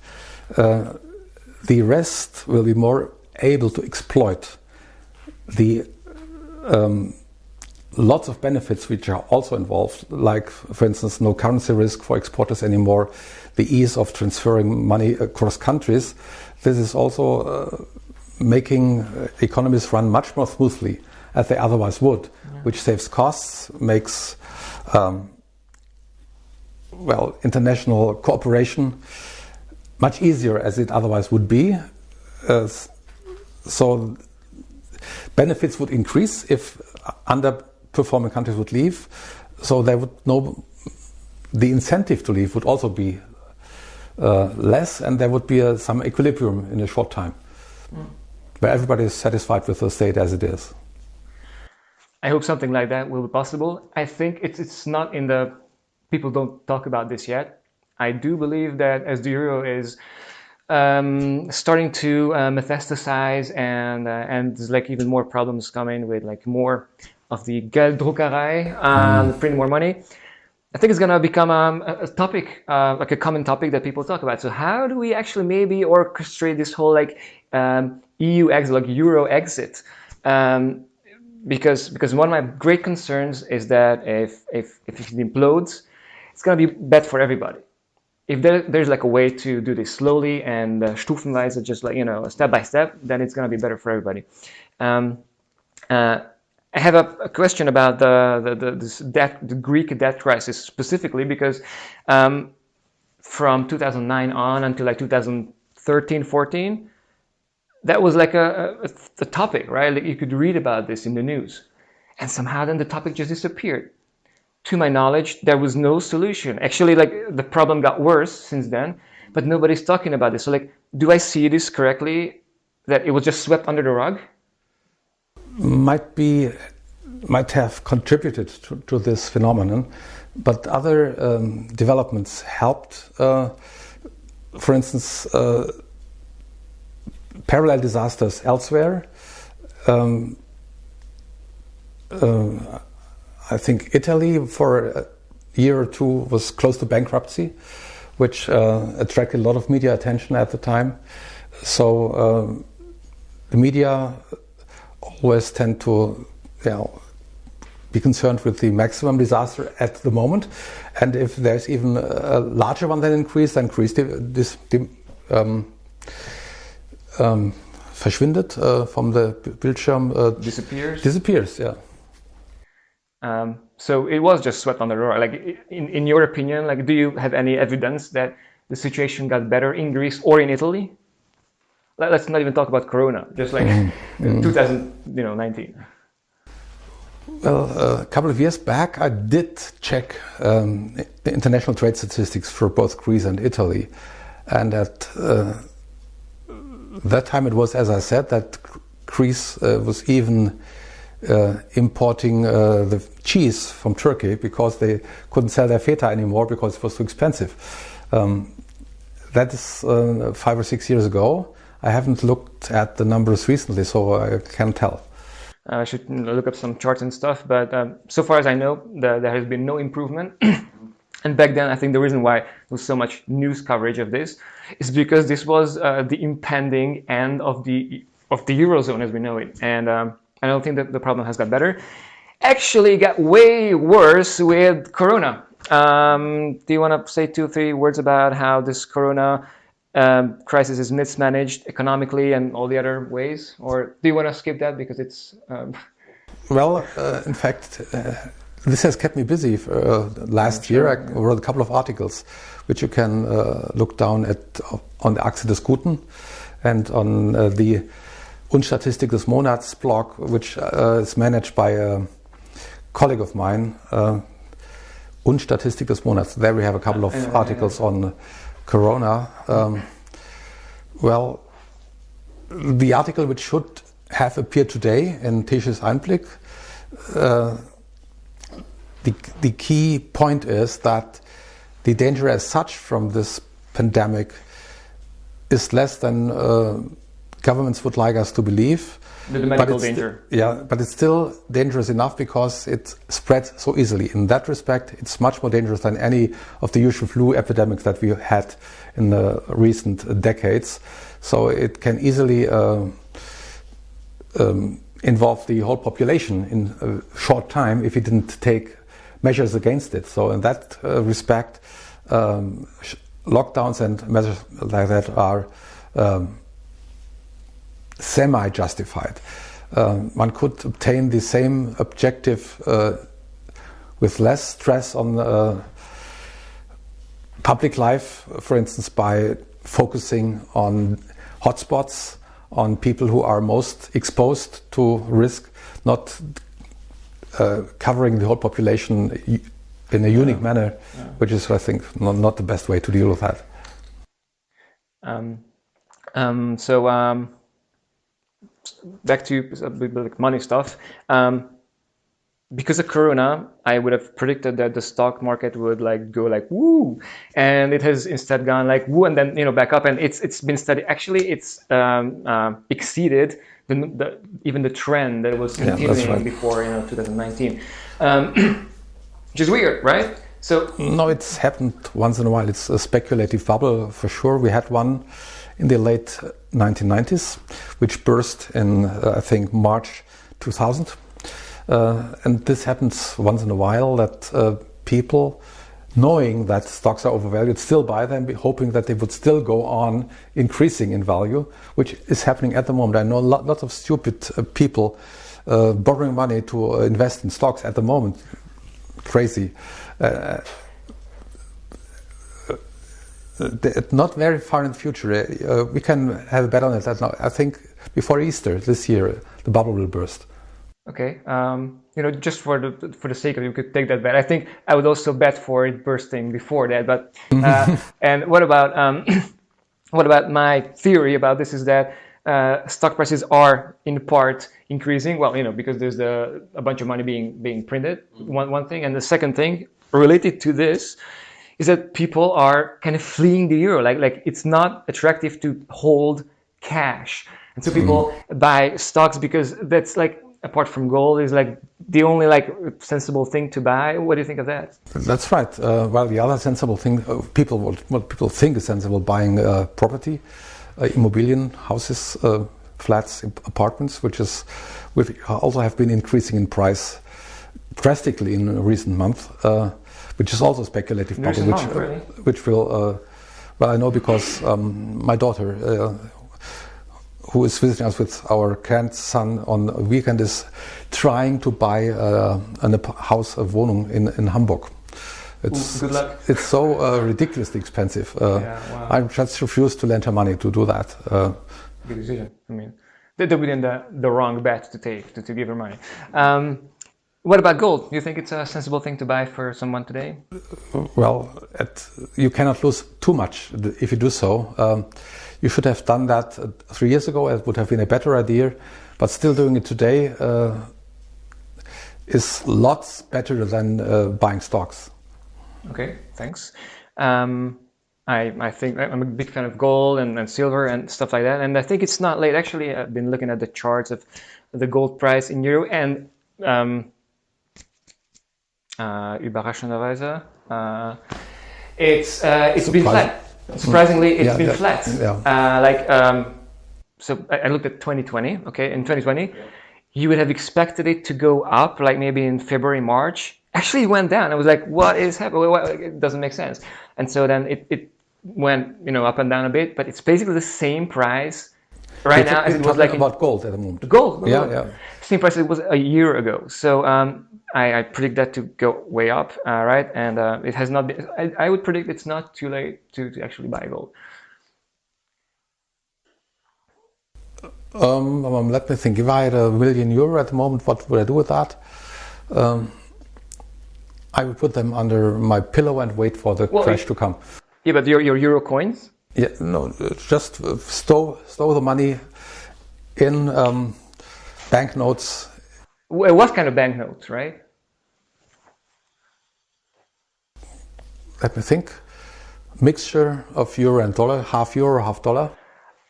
the rest will be more able to exploit the lots of benefits which are also involved, like for instance no currency risk for exporters anymore, the ease of transferring money across countries. This is also making economies run much more smoothly as they otherwise would, which saves costs, makes international cooperation much easier as it otherwise would be. So benefits would increase if underperforming countries would leave. So they would know the incentive to leave would also be less, and there would be some equilibrium in a short time, where everybody is satisfied with the state as it is. I hope something like that will be possible. I think it's not in the... People don't talk about this yet. I do believe that as the euro is starting to metastasize and there's like even more problems coming with like more of the Gelddruckerei, print more money, I think it's going to become a topic, like a common topic that people talk about. So how do we actually maybe orchestrate this whole like EU exit, like euro exit? Because one of my great concerns is that if it implodes, it's going to be bad for everybody. If there's like a way to do this slowly and stufenweise, just like, step by step, then it's going to be better for everybody. I have a question about the Greek debt crisis specifically, because from 2009 on until like 2013, 14, that was like a topic, right? Like you could read about this in the news, and somehow then the topic just disappeared. To my knowledge, there was no solution. Actually, like the problem got worse since then, but nobody's talking about this. So like, do I see this correctly, that it was just swept under the rug? Might have contributed to this phenomenon, but other developments helped. For instance, parallel disasters elsewhere. I think Italy for a year or two was close to bankruptcy, which attracted a lot of media attention at the time. So the media always tend to be concerned with the maximum disaster at the moment, and if there's even a larger one that increased, verschwindet from the Bildschirm. Disappears, yeah. So it was just swept under the rug. Like in your opinion, like do you have any evidence that the situation got better in Greece or in Italy? Let's not even talk about Corona, just like 2019. Well, a couple of years back, I did check the international trade statistics for both Greece and Italy, and at that time it was, as I said, that Greece was even importing the cheese from Turkey because they couldn't sell their feta anymore because it was too expensive. That is 5 or 6 years ago. I haven't looked at the numbers recently, so I can't tell. I should look up some charts and stuff, but so far as I know, there has been no improvement. And back then, I think the reason why there was so much news coverage of this is because this was the impending end of the Eurozone as we know it. And I don't think that the problem has got better. Actually, it got way worse with Corona. Do you want to say 2-3 words about how this Corona crisis is mismanaged economically and all the other ways? Or do you want to skip that because it's... Well, in fact, this has kept me busy. Last year, I wrote a couple of articles, which you can look down at on the Achse des Guten and on the Unstatistik des Monats blog, which is managed by a colleague of mine. Unstatistik des Monats. There we have a couple of articles on Corona. Well, the article which should have appeared today in Tisches Einblick, the key point is that the danger as such from this pandemic is less than governments would like us to believe. The medical danger. Yeah, but it's still dangerous enough because it spreads so easily. In that respect, it's much more dangerous than any of the usual flu epidemics that we had in the recent decades. So it can easily involve the whole population in a short time if we didn't take measures against it. So in that respect, lockdowns and measures like that are semi-justified. One could obtain the same objective with less stress on public life, for instance, by focusing on hotspots, on people who are most exposed to risk, not covering the whole population in a unique manner, which is, I think, not the best way to deal with that. Back to like money stuff. Because of Corona, I would have predicted that the stock market would go woo, and it has instead gone woo, and then back up, and it's been steady. Actually, it's exceeded even the trend that was continuing before 2019, which is weird, right? So no, it's happened once in a while. It's a speculative bubble for sure. We had one in the late 1990s, which burst in I think March 2000. And this happens once in a while that people, knowing that stocks are overvalued, still buy them, hoping that they would still go on increasing in value, which is happening at the moment. I know lots of stupid people borrowing money to invest in stocks at the moment. Crazy. Not very far in the future. We can have a bet on it. I think before Easter this year, the bubble will burst. Okay, just for the sake of it, you could take that bet. I think I would also bet for it bursting before that. But and what about my theory about this is that stock prices are in part increasing. Well, because there's a bunch of money being printed. One thing, and the second thing related to this is that people are kind of fleeing the euro. Like it's not attractive to hold cash, and so people buy stocks because that's apart from gold, is the only sensible thing to buy. What do you think of that? That's right. Well, the other sensible thing, what people think is sensible, buying property, Immobilien, houses, flats, apartments, which also have been increasing in price drastically in a recent month, which is also speculative bubble, which will. Well, I know because my daughter. Who is visiting us with our grandson on a weekend, is trying to buy a house, a Wohnung in Hamburg. Good luck. It's so ridiculously expensive. Wow. I just refuse to lend her money to do that. Good decision. I mean, that would be the wrong bet to take, to give her money. What about gold? Do you think it's a sensible thing to buy for someone today? Well, you cannot lose too much if you do so. You should have done that 3 years ago. It would have been a better idea. But still doing it today is lots better than buying stocks. Okay, thanks. I think I'm a big fan of gold and silver and stuff like that. And I think it's not late. Actually, I've been looking at the charts of the gold price in euro and überraschenderweise, It's been flat. Surprisingly, it's been flat. Yeah. So I looked at 2020. Okay, in 2020, you would have expected it to go up, like maybe in February, March. Actually, it went down. I was like, "What is happening? It doesn't make sense." And so then it went, up and down a bit, but it's basically the same price right now as it was like about gold at the moment. Gold. Yeah. Same price it was a year ago. So I predict that to go way up, right? And it has not been. I would predict it's not too late to actually buy gold. Let me think. If I had €1 million at the moment, what would I do with that? I would put them under my pillow and wait for the crash to come. Yeah, but your euro coins? Yeah, no, just stow the money in banknotes. What kind of banknotes, right? Let me think. Mixture of euro and dollar, half euro, half dollar.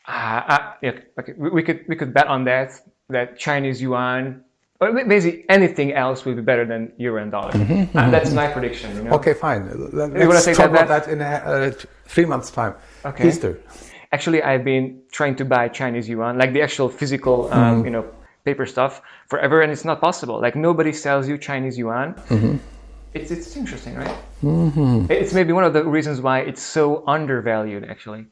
Yeah, okay. We could bet on that Chinese yuan, or basically anything else will be better than euro and dollar. That's my prediction. Okay, fine. Let's talk about that in 3 months' time. Okay. Easter. Actually, I've been trying to buy Chinese yuan, like the actual physical, paper stuff, forever, and it's not possible. Like nobody sells you Chinese yuan. It's interesting, right? It's maybe one of the reasons why it's so undervalued, actually.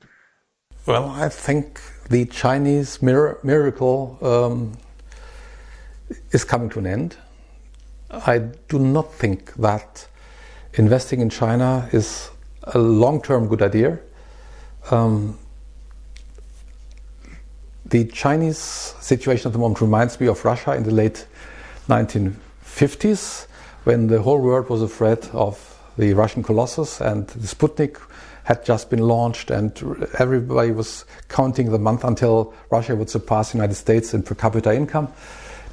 Well, I think the Chinese miracle is coming to an end. I do not think that investing in China is a long-term good idea. The Chinese situation at the moment reminds me of Russia in the late 1950s, when the whole world was afraid of the Russian Colossus, and the Sputnik had just been launched, and everybody was counting the month until Russia would surpass the United States in per capita income.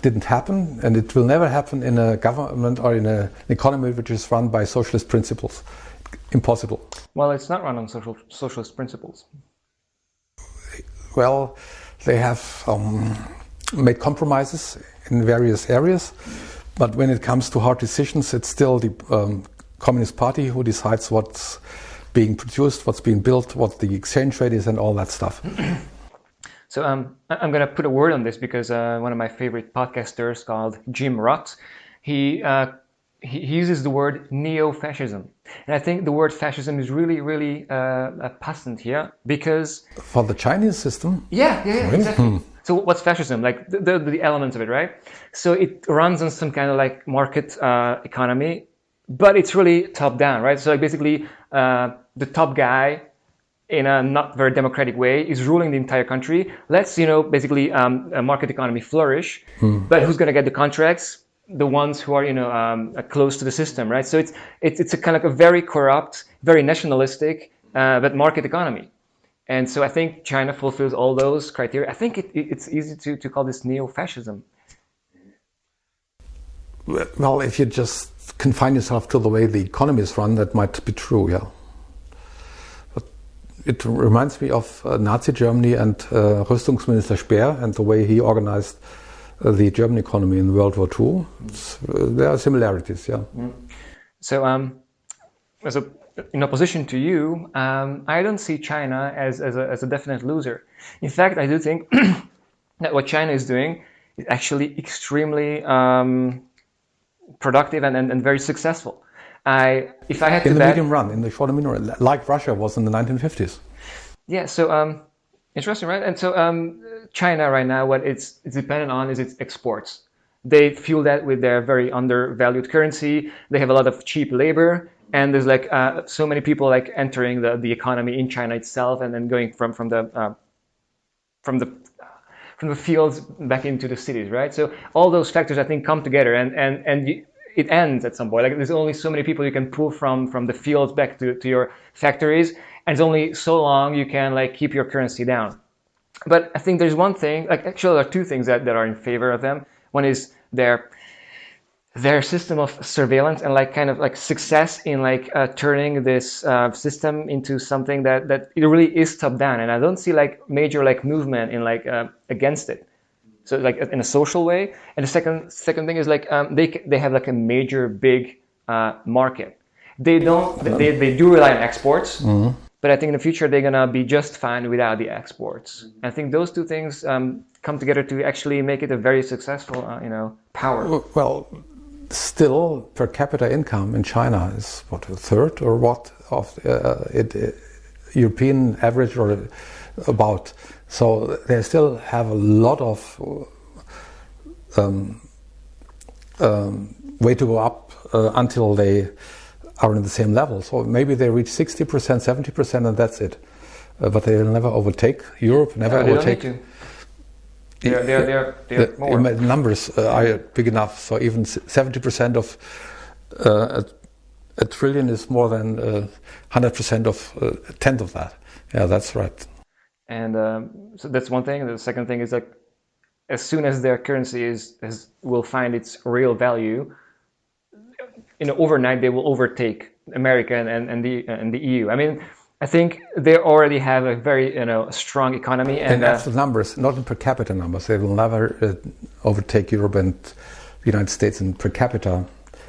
Didn't happen, and it will never happen in a government or in an economy which is run by socialist principles. Impossible. Well, it's not run on socialist principles. Well, they have made compromises in various areas, but when it comes to hard decisions, it's still the Communist Party who decides what's being produced, what's being built, what the exchange rate is, and all that stuff. So I'm going to put a word on this because one of my favorite podcasters called Jim Roth, he uses the word neo-fascism. And I think the word fascism is really, really passant here because... For the Chinese system? Yeah, exactly. So what's fascism? Like the elements of it, right? So it runs on some kind of like market economy, but it's really top down, right? So like basically the top guy in a not very democratic way is ruling the entire country. Let's, basically a market economy flourish, but who's going to get the contracts? The ones who are, close to the system, right? So it's a kind of a very corrupt, very nationalistic, but market economy. And so I think China fulfills all those criteria. I think it's easy to call this neo-fascism. Well, if you just confine yourself to the way the economy is run, that might be true, yeah. But it reminds me of Nazi Germany and Rüstungsminister Speer and the way he organized the German economy in World War II. There are similarities, yeah. So, in opposition to you, I don't see China as a definite loser. In fact, I do think that what China is doing is actually extremely productive and very successful. If I had to bet, the medium run, in the short and medium run, like Russia was in the 1950s. Yeah, so interesting, right? And so China right now, what it's dependent on is its exports. They fuel that with their very undervalued currency. They have a lot of cheap labor, and there's like so many people like entering the economy in China itself, and then going from the fields back into the cities, right? So all those factors I think come together, and it ends at some point. Like there's only so many people you can pull from the fields back to your factories, and it's only so long you can like keep your currency down. But I think there's one thing, like actually there are two things that are in favor of them. One is their system of surveillance and like kind of like success in like turning this system into something that it really is top down. And I don't see like major like movement in like against it. So like in a social way. And the second thing is like they have like a major big market. They don't. They do rely on exports, but I think in the future they're gonna be just fine without the exports. I think those two things come together to actually make it a very successful, power. Well, still per capita income in China is what, a third or what of European average or about. So they still have a lot of way to go up until they are in the same level. So maybe they reach 60%, 70%, and that's it. But they will never overtake Europe. Never overtake. Don't need to. They're more. The numbers are big enough. So even 70% of a trillion is more than 100% of a tenth of that. Yeah, that's right. And so that's one thing. The second thing is like, as soon as their currency will find its real value, overnight they will overtake America and the EU. I mean, I think they already have a very strong economy, and absolute numbers, not in per capita numbers. They will never overtake Europe and the United States in per capita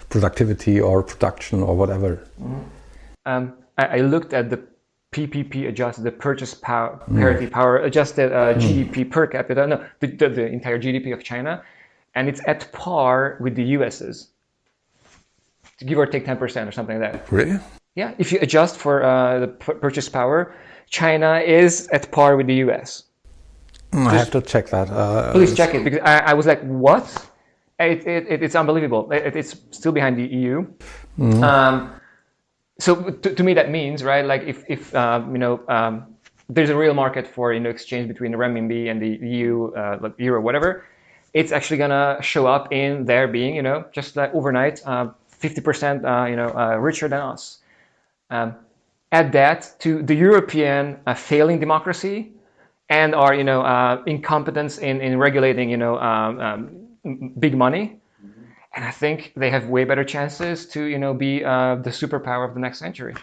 productivity or production or whatever. I looked at the PPP adjusted, the purchase power parity power adjusted GDP per capita, no, the entire GDP of China, and it's at par with the US's, give or take 10% or something like that. Really? Yeah, if you adjust for the purchase power, China is at par with the US. I have to check that. Please check it, because I was like, what? It's unbelievable. It's still behind the EU. So to me that means, right, like if there's a real market for exchange between the renminbi and the EU, like euro, whatever, it's actually gonna show up in their being, just like overnight, 50% richer than us. Add that to the European failing democracy and our incompetence in regulating big money. And I think they have way better chances to, be the superpower of the next century.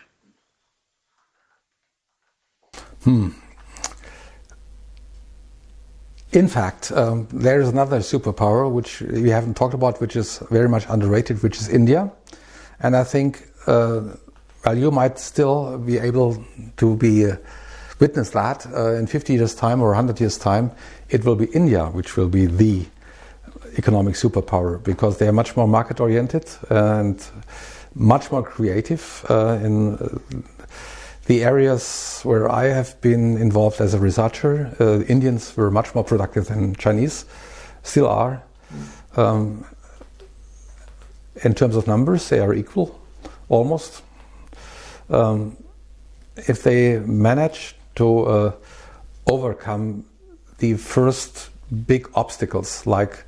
In fact, there is another superpower which we haven't talked about, which is very much underrated, which is India. And I think you might still be able to witness that in 50 years' time or 100 years' time. It will be India which will be the economic superpower, because they are much more market oriented and much more creative in the areas where I have been involved as a researcher. Indians were much more productive than Chinese, still are. In terms of numbers, they are equal, almost. If they manage to overcome the first big obstacles, like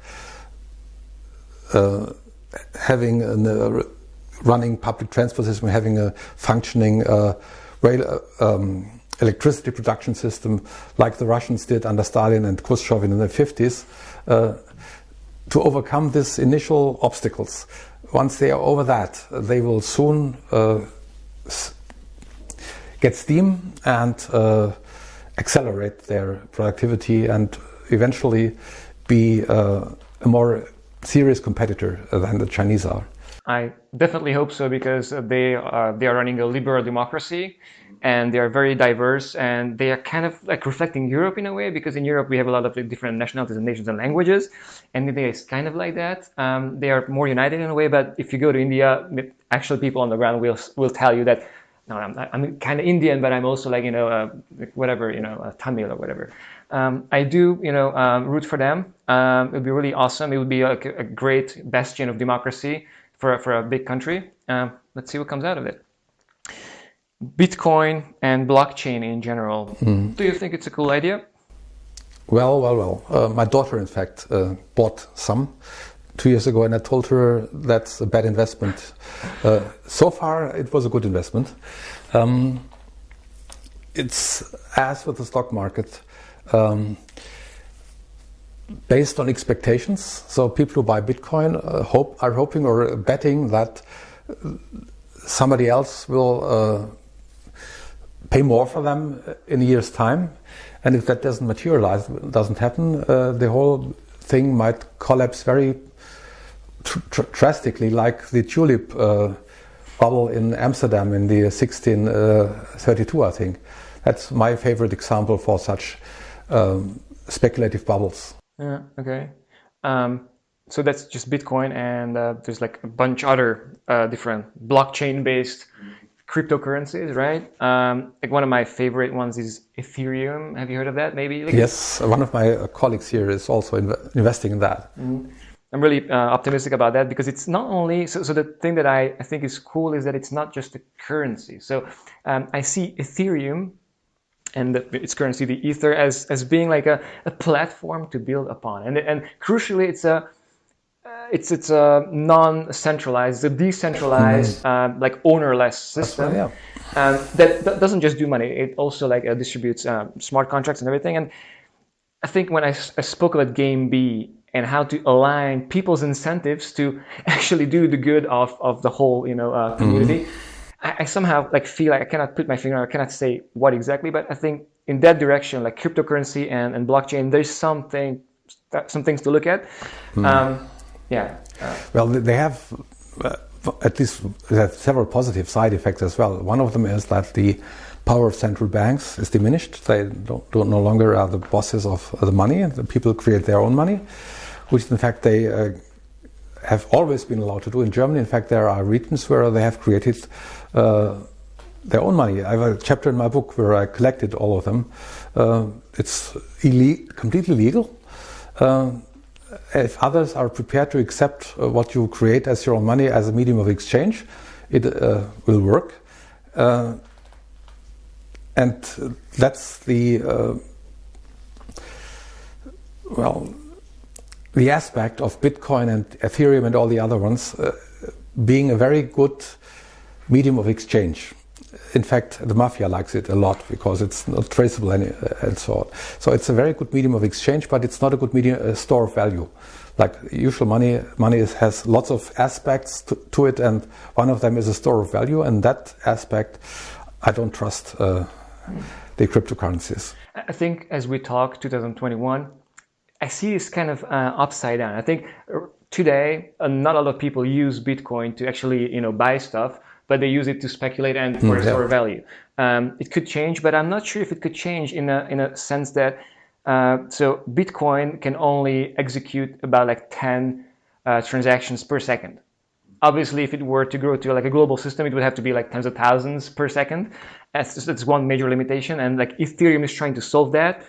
having a running public transport system, having a functioning rail electricity production system, like the Russians did under Stalin and Khrushchev in the 50s, to overcome these initial obstacles. Once they are over that, they will soon get steam and accelerate their productivity and eventually be a more serious competitor than the Chinese are. I definitely hope so, because they are running a liberal democracy, and they are very diverse, and they are kind of like reflecting Europe in a way, because in Europe we have a lot of different nationalities and nations and languages, and India is kind of like that. They are more united in a way, but if you go to India, actual people on the ground will tell you that, no, I'm kind of Indian, but I'm also like, Tamil or whatever. I do, root for them. It would be really awesome. It would be like a great bastion of democracy for a big country. Let's see what comes out of it. Bitcoin and blockchain in general. Do you think it's a cool idea? Well. My daughter, in fact, bought some 2 years ago, and I told her that's a bad investment. So far, it was a good investment. It's as with the stock market, based on expectations. So people who buy Bitcoin are hoping or betting that somebody else will pay more for them in a year's time. And if that doesn't materialize, doesn't happen, the whole thing might collapse very drastically, like the tulip bubble in Amsterdam in the 1632, I think. That's my favorite example for such speculative bubbles. Yeah, okay. So that's just Bitcoin, and there's like a bunch other different blockchain-based cryptocurrencies, right? Like one of my favorite ones is Ethereum. Have you heard of that? Maybe. Like, yes, one of my colleagues here is also investing in that. Mm-hmm. I'm really optimistic about that because it's not only so the thing that I think is cool is that it's not just a currency. So I see Ethereum and its currency, the Ether, as being like a platform to build upon, and crucially, it's a non-centralized, a decentralized, like ownerless system. Right, that doesn't just do money; it also like distributes smart contracts and everything. And I think when I spoke about Game B and how to align people's incentives to actually do the good of the whole, community, I somehow like feel like I cannot put my finger on, I cannot say what exactly, but I think in that direction, like cryptocurrency and blockchain, there's some things to look at. Well, they have at least they have several positive side effects as well. One of them is that the power of central banks is diminished. They don't no longer are the bosses of the money, and the people create their own money, which in fact they have always been allowed to do. In Germany, in fact, there are regions where they have created their own money. I have a chapter in my book where I collected all of them. It's completely legal. If others are prepared to accept what you create as your own money as a medium of exchange, it will work. And that's the the aspect of Bitcoin and Ethereum and all the other ones being a very good medium of exchange. In fact, the mafia likes it a lot because it's not traceable and so on. So it's a very good medium of exchange, but it's not a good store of value. Like usual money has lots of aspects to it, and one of them is a store of value, and that aspect I don't trust the cryptocurrencies. I think as we talk 2021, I see this kind of upside down. I think today not a lot of people use Bitcoin to actually buy stuff, but they use it to speculate and for store of value. It could change, but I'm not sure if it could change in a sense that so Bitcoin can only execute about like 10 transactions per second. Obviously, if it were to grow to like a global system, it would have to be like tens of thousands per second. That's one major limitation, and like Ethereum is trying to solve that.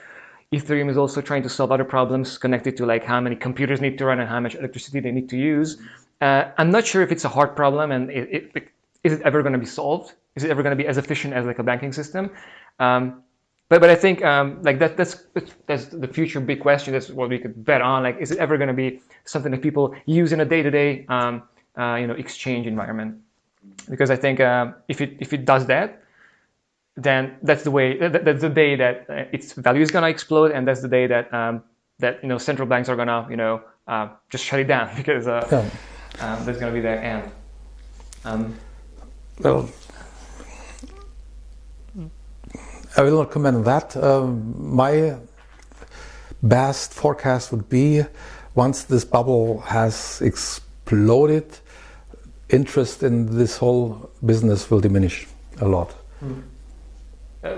Ethereum is also trying to solve other problems connected to like how many computers need to run and how much electricity they need to use. I'm not sure if it's a hard problem, and is it ever going to be solved? Is it ever going to be as efficient as like a banking system? But I think like that's the future big question. That's what we could bet on. Like, is it ever going to be something that people use in a day-to-day exchange environment? Because I think if it does that, then that's the day that its value is going to explode, and that's the day that central banks are going to just shut it down because that's going to be their end. Well, I will not comment on that. My best forecast would be once this bubble has exploded, interest in this whole business will diminish a lot.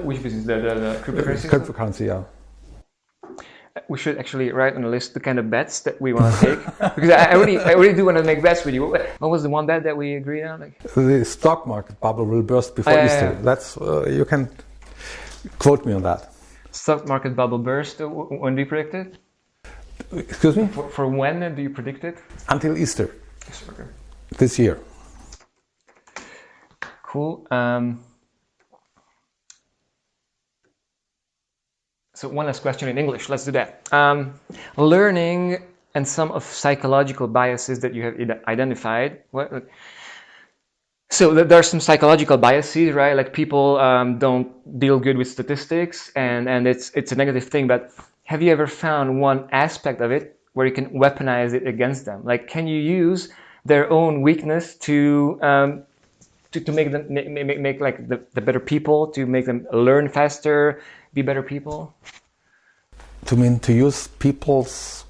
Which business? The cryptocurrency? Cryptocurrency, yeah. We should actually write on the list the kind of bets that we want to take, because I really do want to make bets with you. What was the one bet that we agreed on? Like, the stock market bubble will burst before Easter. Yeah. That's you can quote me on that. Stock market bubble burst. When do you predict it? Excuse me? For when do you predict it? Until Easter. Yes, okay. This year. Cool. So one last question in English. Let's do that. Learning and some of psychological biases that you have identified. So there are some psychological biases, right? Like people don't deal good with statistics, and it's a negative thing. But have you ever found one aspect of it where you can weaponize it against them? Like, can you use their own weakness to make them make like the better people, to make them learn faster, be better people? To use people's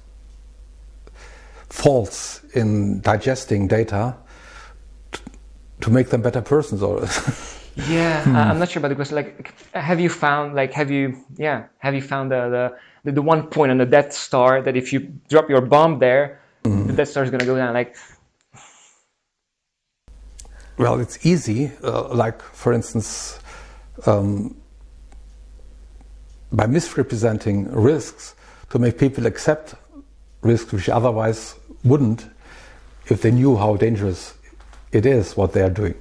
faults in digesting data to make them better persons, or Yeah, I'm not sure about the question. Like, have you found the one point on the Death Star that if you drop your bomb there, the Death Star is going to go down? Like, well, it's easy. Like, for instance, by misrepresenting risks to make people accept risks which otherwise wouldn't if they knew how dangerous it is what they are doing.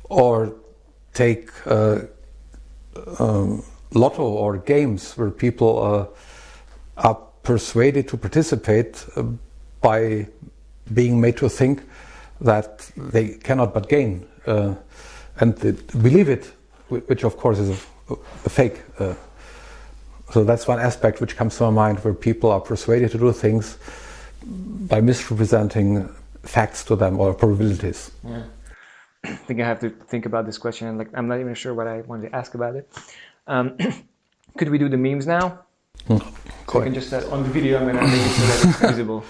Or take lotto or games where people are persuaded to participate by being made to think that they cannot but gain, and they believe it, which of course is a fake. So that's one aspect which comes to my mind, where people are persuaded to do things by misrepresenting facts to them or probabilities. Yeah. I think I have to think about this question, and like I'm not even sure what I wanted to ask about it. Could we do the memes now? So you can just on the video, I'm gonna make it so that it's visible.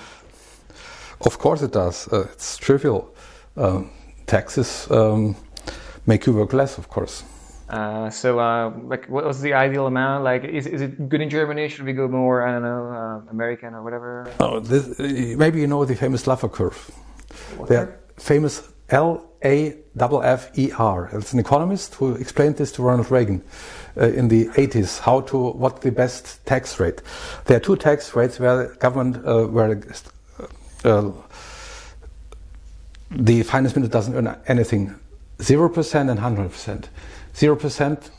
Of course it does. It's trivial. Taxes make you work less, of course. Like, what was the ideal amount? Like, is it good in Germany? Should we go more, I don't know, American or whatever? Oh, maybe you know the famous Laffer curve. The famous L-A-F-F-E-R. It's an economist who explained this to Ronald Reagan in the 80s, what's the best tax rate. There are two tax rates where the government, the finance minister doesn't earn anything, 0% and 100%. 0%,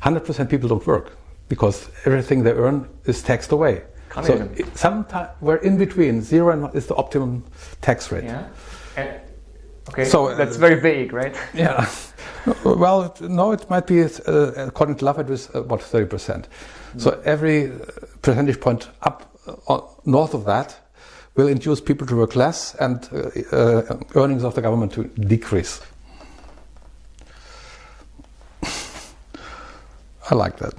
100% people don't work because everything they earn is taxed away. So sometimes we're in between, 0 is the optimum tax rate. Yeah. Okay, so that's very vague, right? Yeah. Well, no, it might be, according to Laffer, it was about 30%. So every percentage point up north of that will induce people to work less and earnings of the government to decrease. I like that.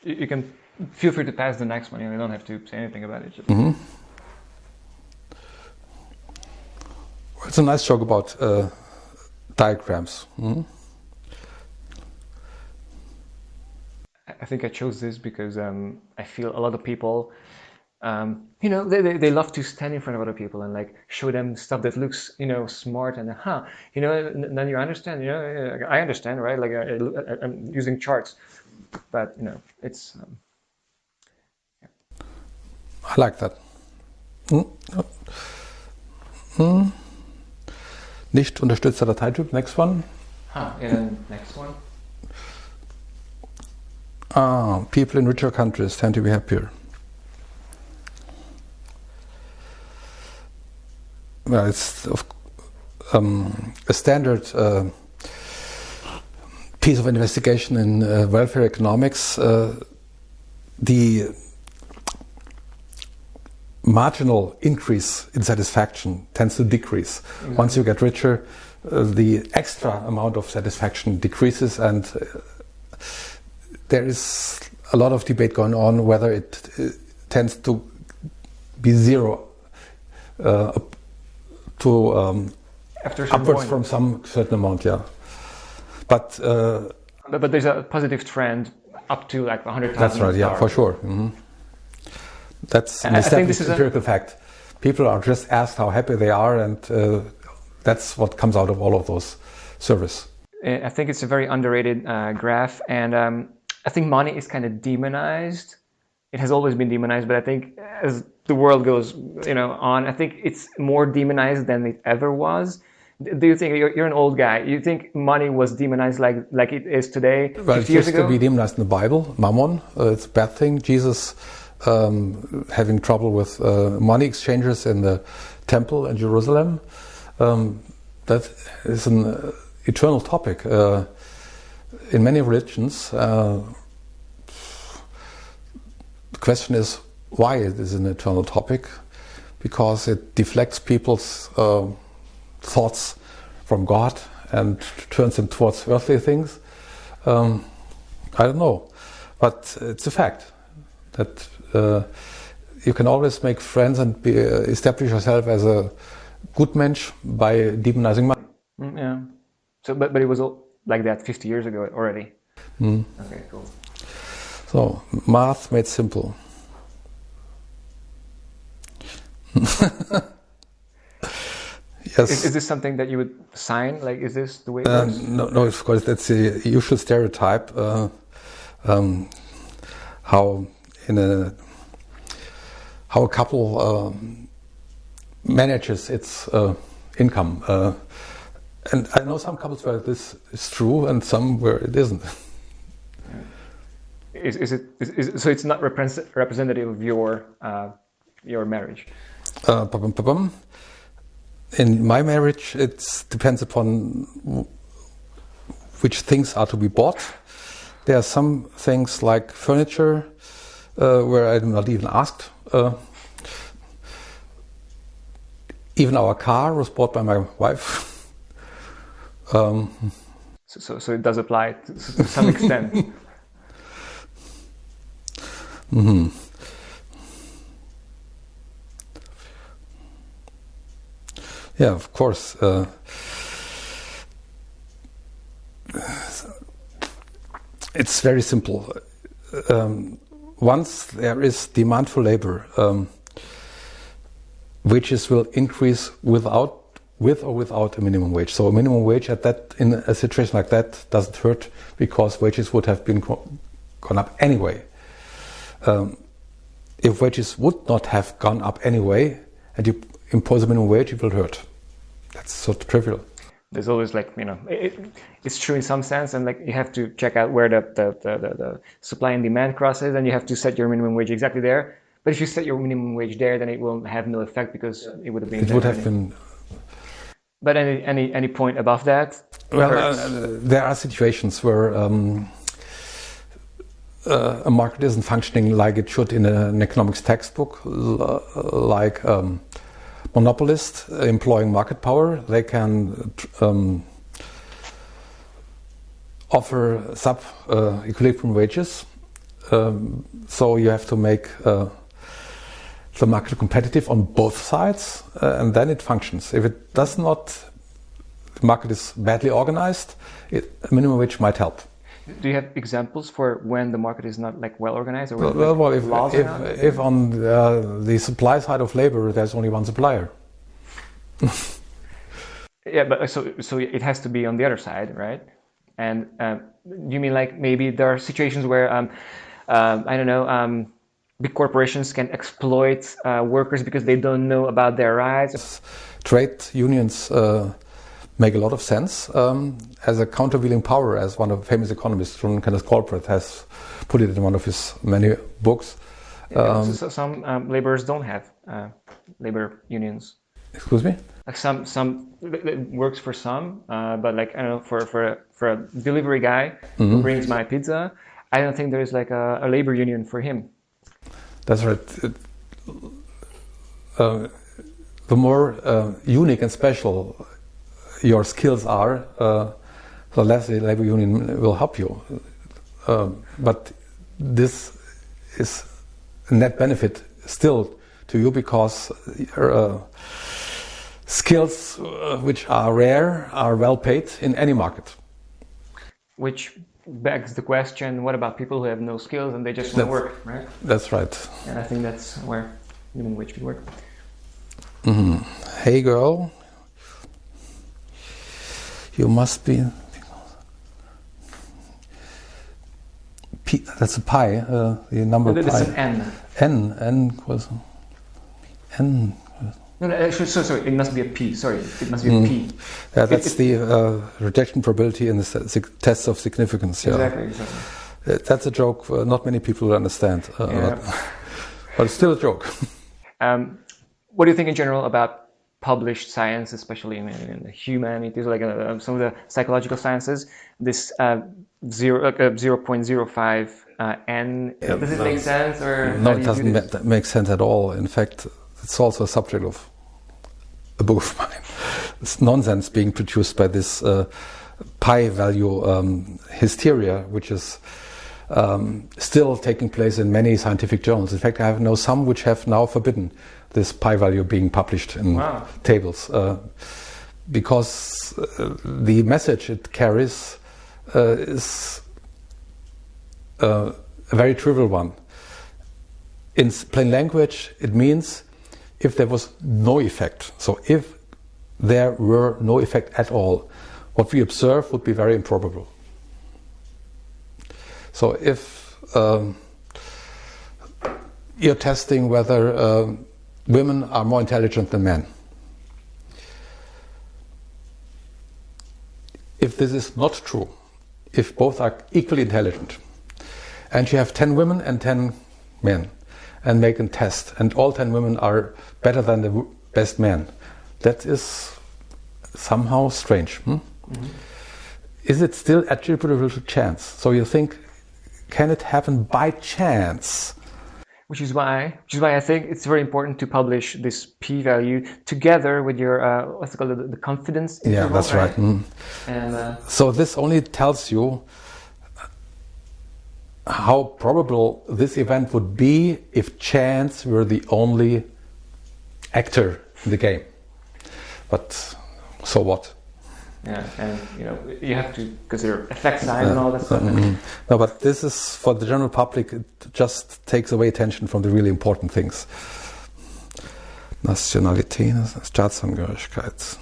You can feel free to pass the next one. You don't have to say anything about it. It's a nice joke about diagrams. I think I chose this because I feel a lot of people, they love to stand in front of other people and like show them stuff that looks, smart and and then you understand, I understand, right? Like I'm using charts, but it's. I like that. Nicht unterstützter Dateityp. Next one. Next one. People in richer countries tend to be happier. Well, it's a standard piece of investigation in welfare economics. The marginal increase in satisfaction tends to decrease. Mm-hmm. Once you get richer, the extra amount of satisfaction decreases, and there is a lot of debate going on whether it tends to be zero to upwards from some certain amount, yeah. But there's a positive trend up to like 100,000. That's right, yeah, for sure. Mm-hmm. That's an established empirical fact. People are just asked how happy they are, and that's what comes out of all of those surveys. I think it's a very underrated graph, and I think money is kind of demonized. It has always been demonized, but I think as the world goes, on, I think it's more demonized than it ever was. Do you think you're an old guy? You think money was demonized like it is today? Well, it used to be demonized in the Bible. Mammon, it's a bad thing. Jesus having trouble with money exchanges in the temple in Jerusalem. That is an eternal topic in many religions. The question is why it is an eternal topic, because it deflects people's thoughts from God and turns them towards earthly things. I don't know, but it's a fact. That you can always make friends and establish yourself as a good mensch by demonizing money. Yeah. So, but it was like that 50 years ago already. Okay, cool. So math made simple. Yes. Is this something that you would sign? Like, is this the way it works? No, of course, that's the usual stereotype. How a couple manages its income, and I know some couples where this is true, and some where it isn't. So it's not representative of your marriage? In my marriage, it depends upon which things are to be bought. There are some things like furniture where I'm not even asked. Even our car was bought by my wife. So it does apply to some extent. Mm-hmm. Yeah, of course. It's very simple. Once there is demand for labor, wages will increase with or without a minimum wage. So a minimum wage in a situation like that doesn't hurt because wages would have been gone up anyway. If wages would not have gone up anyway, and you impose a minimum wage, it will hurt. That's so trivial. There's always it's true in some sense, and you have to check out where the supply and demand crosses, and you have to set your minimum wage exactly there. But if you set your minimum wage there, then it will have no effect because it would have been. It would have been. But any point above that? Well, there are situations where a market isn't functioning like it should in an economics textbook, like monopolists employing market power. They can offer sub-equilibrium wages. So you have to make the market competitive on both sides, and then it functions. If it does not, the market is badly organized, a minimum wage might help. Do you have examples for when the market is not well organized? Or if on the supply side of labor there's only one supplier. Yeah, but so it has to be on the other side, right? And you mean maybe there are situations where I don't know, big corporations can exploit workers because they don't know about their rights? Trade unions make a lot of sense as a countervailing power, as one of the famous economists, John Kenneth Galbraith, has put it in one of his many books. So some laborers don't have labor unions. Excuse me? Some it works for some, but I don't know, for a delivery guy who brings my pizza, I don't think there is a labor union for him. That's right. The more unique and special your skills are, the less the labor union will help you. But this is a net benefit still to you because skills which are rare are well paid in any market. Which begs the question, what about people who have no skills and they just want to work, right? That's right. And I think that's where minimum wage could work. Mm-hmm. Hey girl, you must be... P, that's a pi, the number pi. That's an N. N was... N... No, sorry, it must be a P. Sorry, it must be a P. Yeah, that's the rejection probability in the tests of significance. Yeah. Exactly. That's a joke not many people will understand, yeah. but it's still a joke. What do you think in general about published science, especially in the humanities, some of the psychological sciences? This 0.05 N, does it make sense? Or no, it doesn't make sense at all. In fact, it's also a subject of a book of mine. It's nonsense being produced by this pi value hysteria, which is still taking place in many scientific journals. In fact, I know some which have now forbidden this pi value being published in tables, because the message it carries is a very trivial one. In plain language, it means if there was no effect. So if there were no effect at all, what we observe would be very improbable. So if you're testing whether women are more intelligent than men, if this is not true, if both are equally intelligent, and you have 10 women and 10 men, and make a test, and all 10 women are better than the best man, that is somehow strange. Is it still attributable to chance? So you think, can it happen by chance? Which is why I think it's very important to publish this p-value together with your what's it called, the confidence interval. Yeah, that's right. And so this only tells you how probable this event would be if chance were the only actor in the game. But so what? Yeah, and you have to consider effect size and all that stuff. No, but this is for the general public. It just takes away attention from the really important things. Nationalität, Staatsangehörigkeit.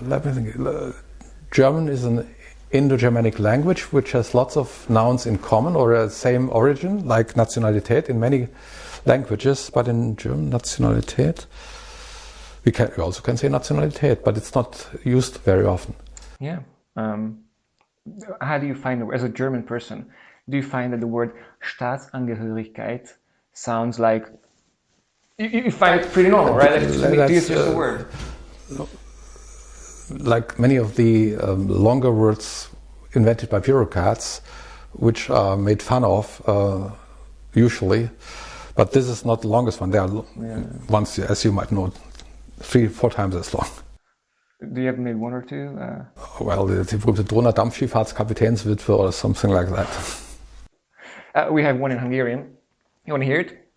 Let me think. German is an Indo-Germanic language which has lots of nouns in common or a same origin, like Nationalität in many languages, but in German, Nationalität. We also can say Nationalität, but it's not used very often. Yeah. How do you find, as a German person, do you find that the word Staatsangehörigkeit sounds like, you find it pretty normal, right? It's just a word. Like many of the longer words invented by bureaucrats, which are made fun of, usually. But this is not the longest one. There are ones, as you might know, 3-4 times as long. Do you have maybe one or two? Well, the Donaudampfschifffahrtskapitänswitwe or something like that. We have one in Hungarian. You want to hear it?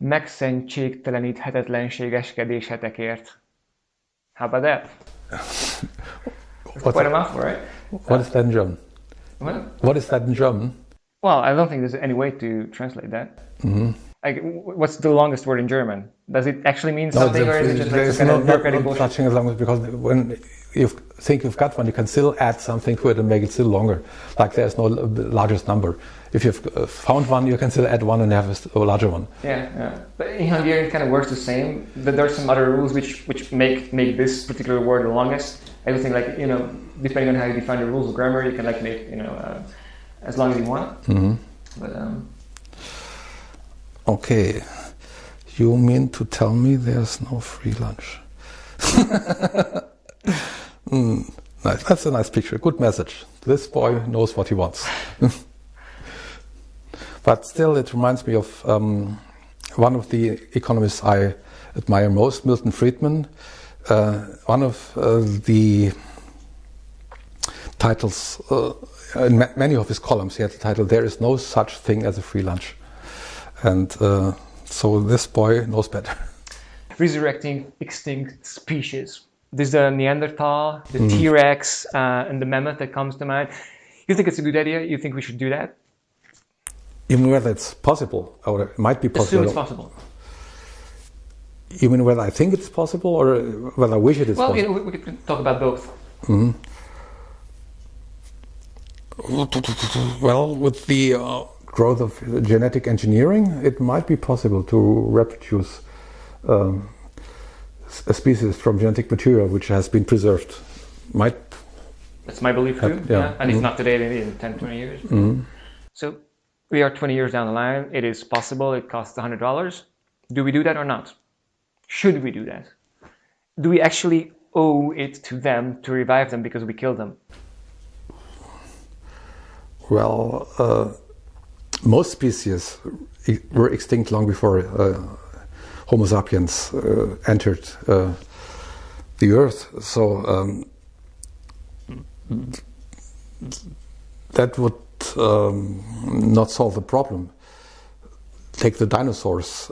Megszentségteleníthetetlenségeskedésetekért. How about that? Quite a mouthful, right? What is that in German? What is that in German? Well, I don't think there's any way to translate that. Like, what's the longest word in German? Does it actually mean something, or is it just like some kind of bureaucratic bullshit? Touching as long as, because when you think you've got one, you can still add something to it and make it still longer. Like there's no largest number. If you've found one, you can still add one and have a larger one. Yeah. But in Hungarian, it kind of works the same. But there are some other rules which make this particular word the longest. I don't think, like, depending on how you define the rules of grammar, you can like make as long as you want. But okay, you mean to tell me there's no free lunch? Nice. That's a nice picture. Good message. This boy knows what he wants. But still, it reminds me of one of the economists I admire most, Milton Friedman. One of the titles, in many of his columns, he had the title, "There is no such thing as a free lunch." And so this boy knows better. Resurrecting extinct species. There's the Neanderthal, the T-Rex, and the mammoth that comes to mind. You think it's a good idea? You think we should do that? You mean whether it's possible, or it might be possible? Assume it's possible. You mean whether I think it's possible, or whether I wish it is possible? Well, we could talk about both. Well, with the growth of genetic engineering, it might be possible to reproduce a species from genetic material which has been preserved. That's my belief too. Yeah. And if not today, maybe in 10, 20 years. So we are 20 years down the line. It is possible. It costs $100. Do we do that or not? Should we do that? Do we actually owe it to them to revive them because we killed them? Well, most species were extinct long before Homo sapiens entered the Earth. So that would not solve the problem. Take the dinosaurs.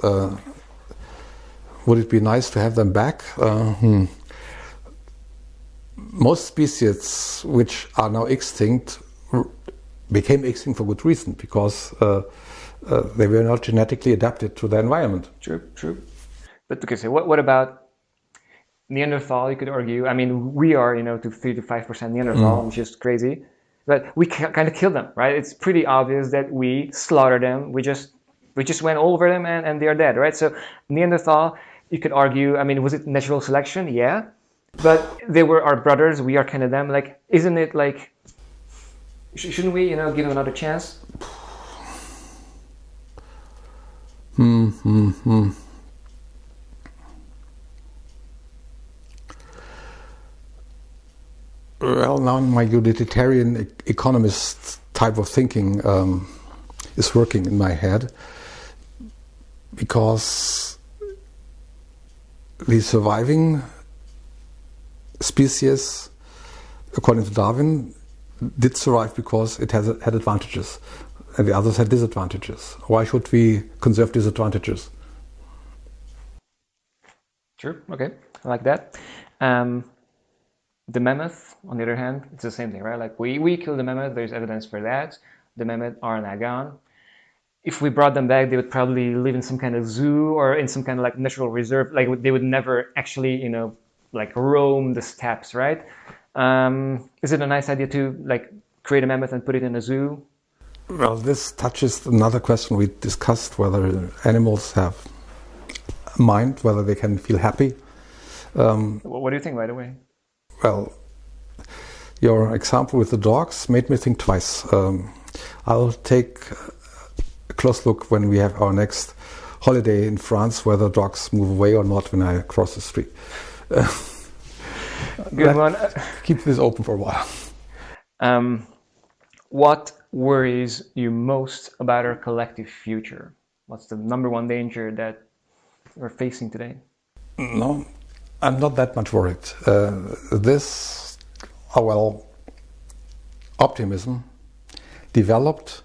Would it be nice to have them back? Most species which are now extinct became extinct for good reason, because they were not genetically adapted to the environment. True. But okay, so what about Neanderthal? You could argue. I mean, we are, to 3 to 5% Neanderthal, which is crazy. But we kind of killed them, right? It's pretty obvious that we slaughtered them. We just went over them and they are dead, right? So Neanderthal, you could argue, I mean, was it natural selection? Yeah. But they were our brothers. We are kind of them. Like, isn't it like, shouldn't we, give them another chance? Well, now my utilitarian economist type of thinking is working in my head, because the surviving species, according to Darwin, did survive because it had advantages, and the others had disadvantages. Why should we conserve disadvantages? Sure, okay, I like that. The mammoth, on the other hand, it's the same thing, right? Like we killed the mammoth, there's evidence for that. The mammoth are now gone. If we brought them back, they would probably live in some kind of zoo or in some kind of like natural reserve. Like they would never actually, like roam the steppes, right? Is it a nice idea to like create a mammoth and put it in a zoo? Well, this touches another question we discussed, whether animals have a mind, whether they can feel happy. What do you think, by the way? Well, your example with the dogs made me think twice. I'll take a close look when we have our next holiday in France, whether dogs move away or not when I cross the street. Good one. Keep this open for a while. What worries you most about our collective future? What's the number one danger that we're facing today? No, I'm not that much worried. Optimism developed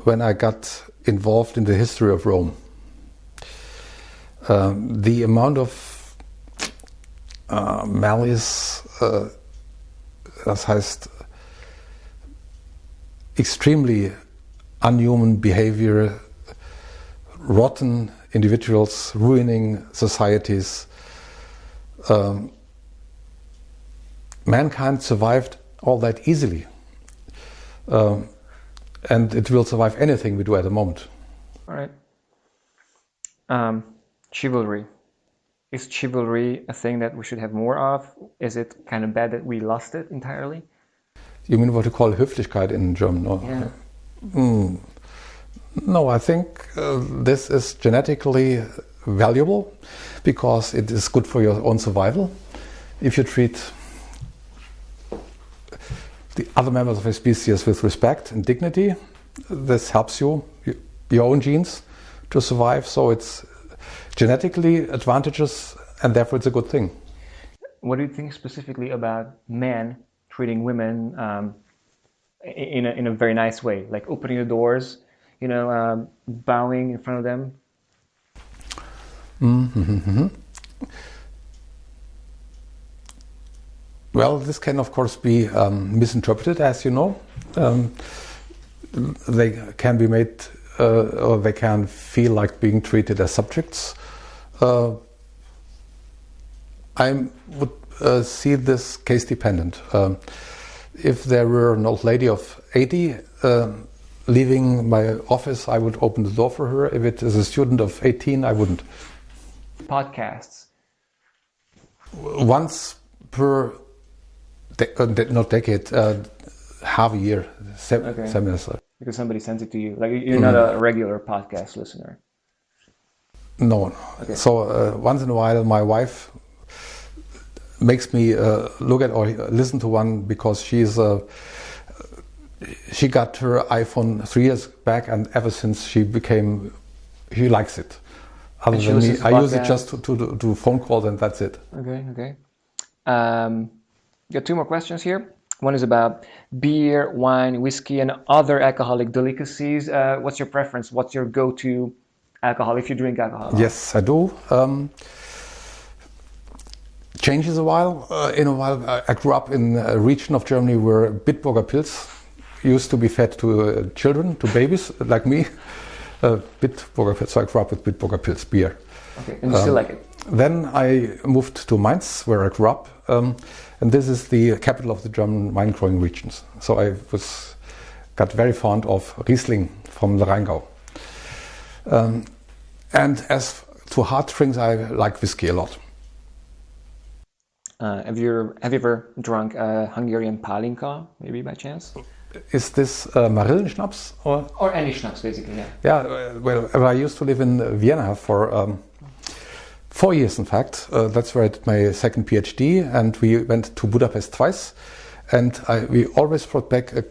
when I got involved in the history of Rome. The amount of malice, das heißt extremely unhuman behavior, rotten individuals ruining societies. Mankind survived all that easily, and it will survive anything we do at the moment. All right. Chivalry. Is chivalry a thing that we should have more of? Is it kind of bad that we lost it entirely? You mean what you call Höflichkeit in German? No, Yeah. No, I think this is genetically valuable because it is good for your own survival. If you treat the other members of a species with respect and dignity, this helps you, your own genes, to survive. So it's genetically advantageous, and therefore it's a good thing. What do you think specifically about men treating women in a very nice way, like opening the doors, bowing in front of them? Mm-hmm. Well, this can of course be misinterpreted, as you know. They can be made, or they can feel like being treated as subjects. I would see this case dependent. If there were an old lady of 80 leaving my office, I would open the door for her. If it is a student of 18, I wouldn't. Podcasts. Once per half a year, semester. Because somebody sends it to you. Like you're not a regular podcast listener. No. Okay. So once in a while, my wife makes me look at or listen to one because she got her iPhone 3 years back, and ever since she likes it. Other than me, I use it just to do phone calls, and that's it. Okay. Got two more questions here. One is about beer, wine, whiskey, and other alcoholic delicacies. What's your preference? What's your go-to alcohol if you drink alcohol? Yes, I do. Changes a while. In a while, I grew up in a region of Germany where Bitburger Pils used to be fed to children, to babies like me. Bitburger Pils. So I grew up with Bitburger Pils beer. Okay, and you still like it? Then I moved to Mainz, where I grew up, and this is the capital of the German wine growing regions. So I got very fond of Riesling from the Rheingau. And as to hard drinks, I like whiskey a lot. Have you ever drunk Hungarian Palinka, maybe by chance? Is this Marillenschnaps? Or any schnapps, basically, yeah. Yeah, well, I used to live in Vienna for 4 years, in fact. That's where I did my second PhD, and we went to Budapest twice. And we always brought back a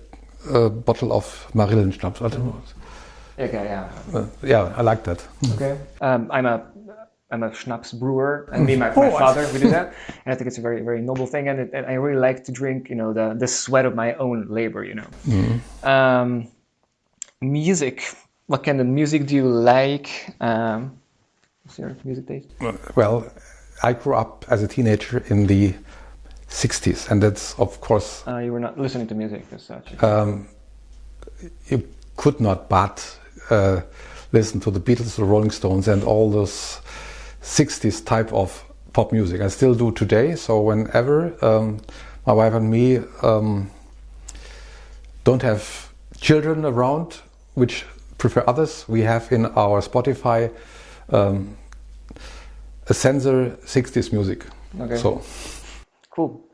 bottle of Marillenschnaps. Okay, yeah. Yeah, I like that. Okay. I'm a schnapps brewer, and me and my father, we do that. And I think it's a very, very noble thing. And I really like to drink, the sweat of my own labor, Mm-hmm. Music. What kind of music do you like? What's your music taste? Well, I grew up as a teenager in the 60s, and that's, of course... you were not listening to music as such. You could not but listen to the Beatles, the Rolling Stones, and all those 60s type of pop music. I still do today, so whenever my wife and me don't have children around, which prefer others, we have in our Spotify a sensor 60s music. Okay. So cool.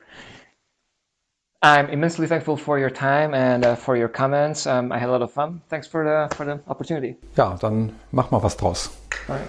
I'm immensely thankful for your time and for your comments. I had a lot of fun. Thanks for the opportunity. ja, dann mach mal was draus. All right.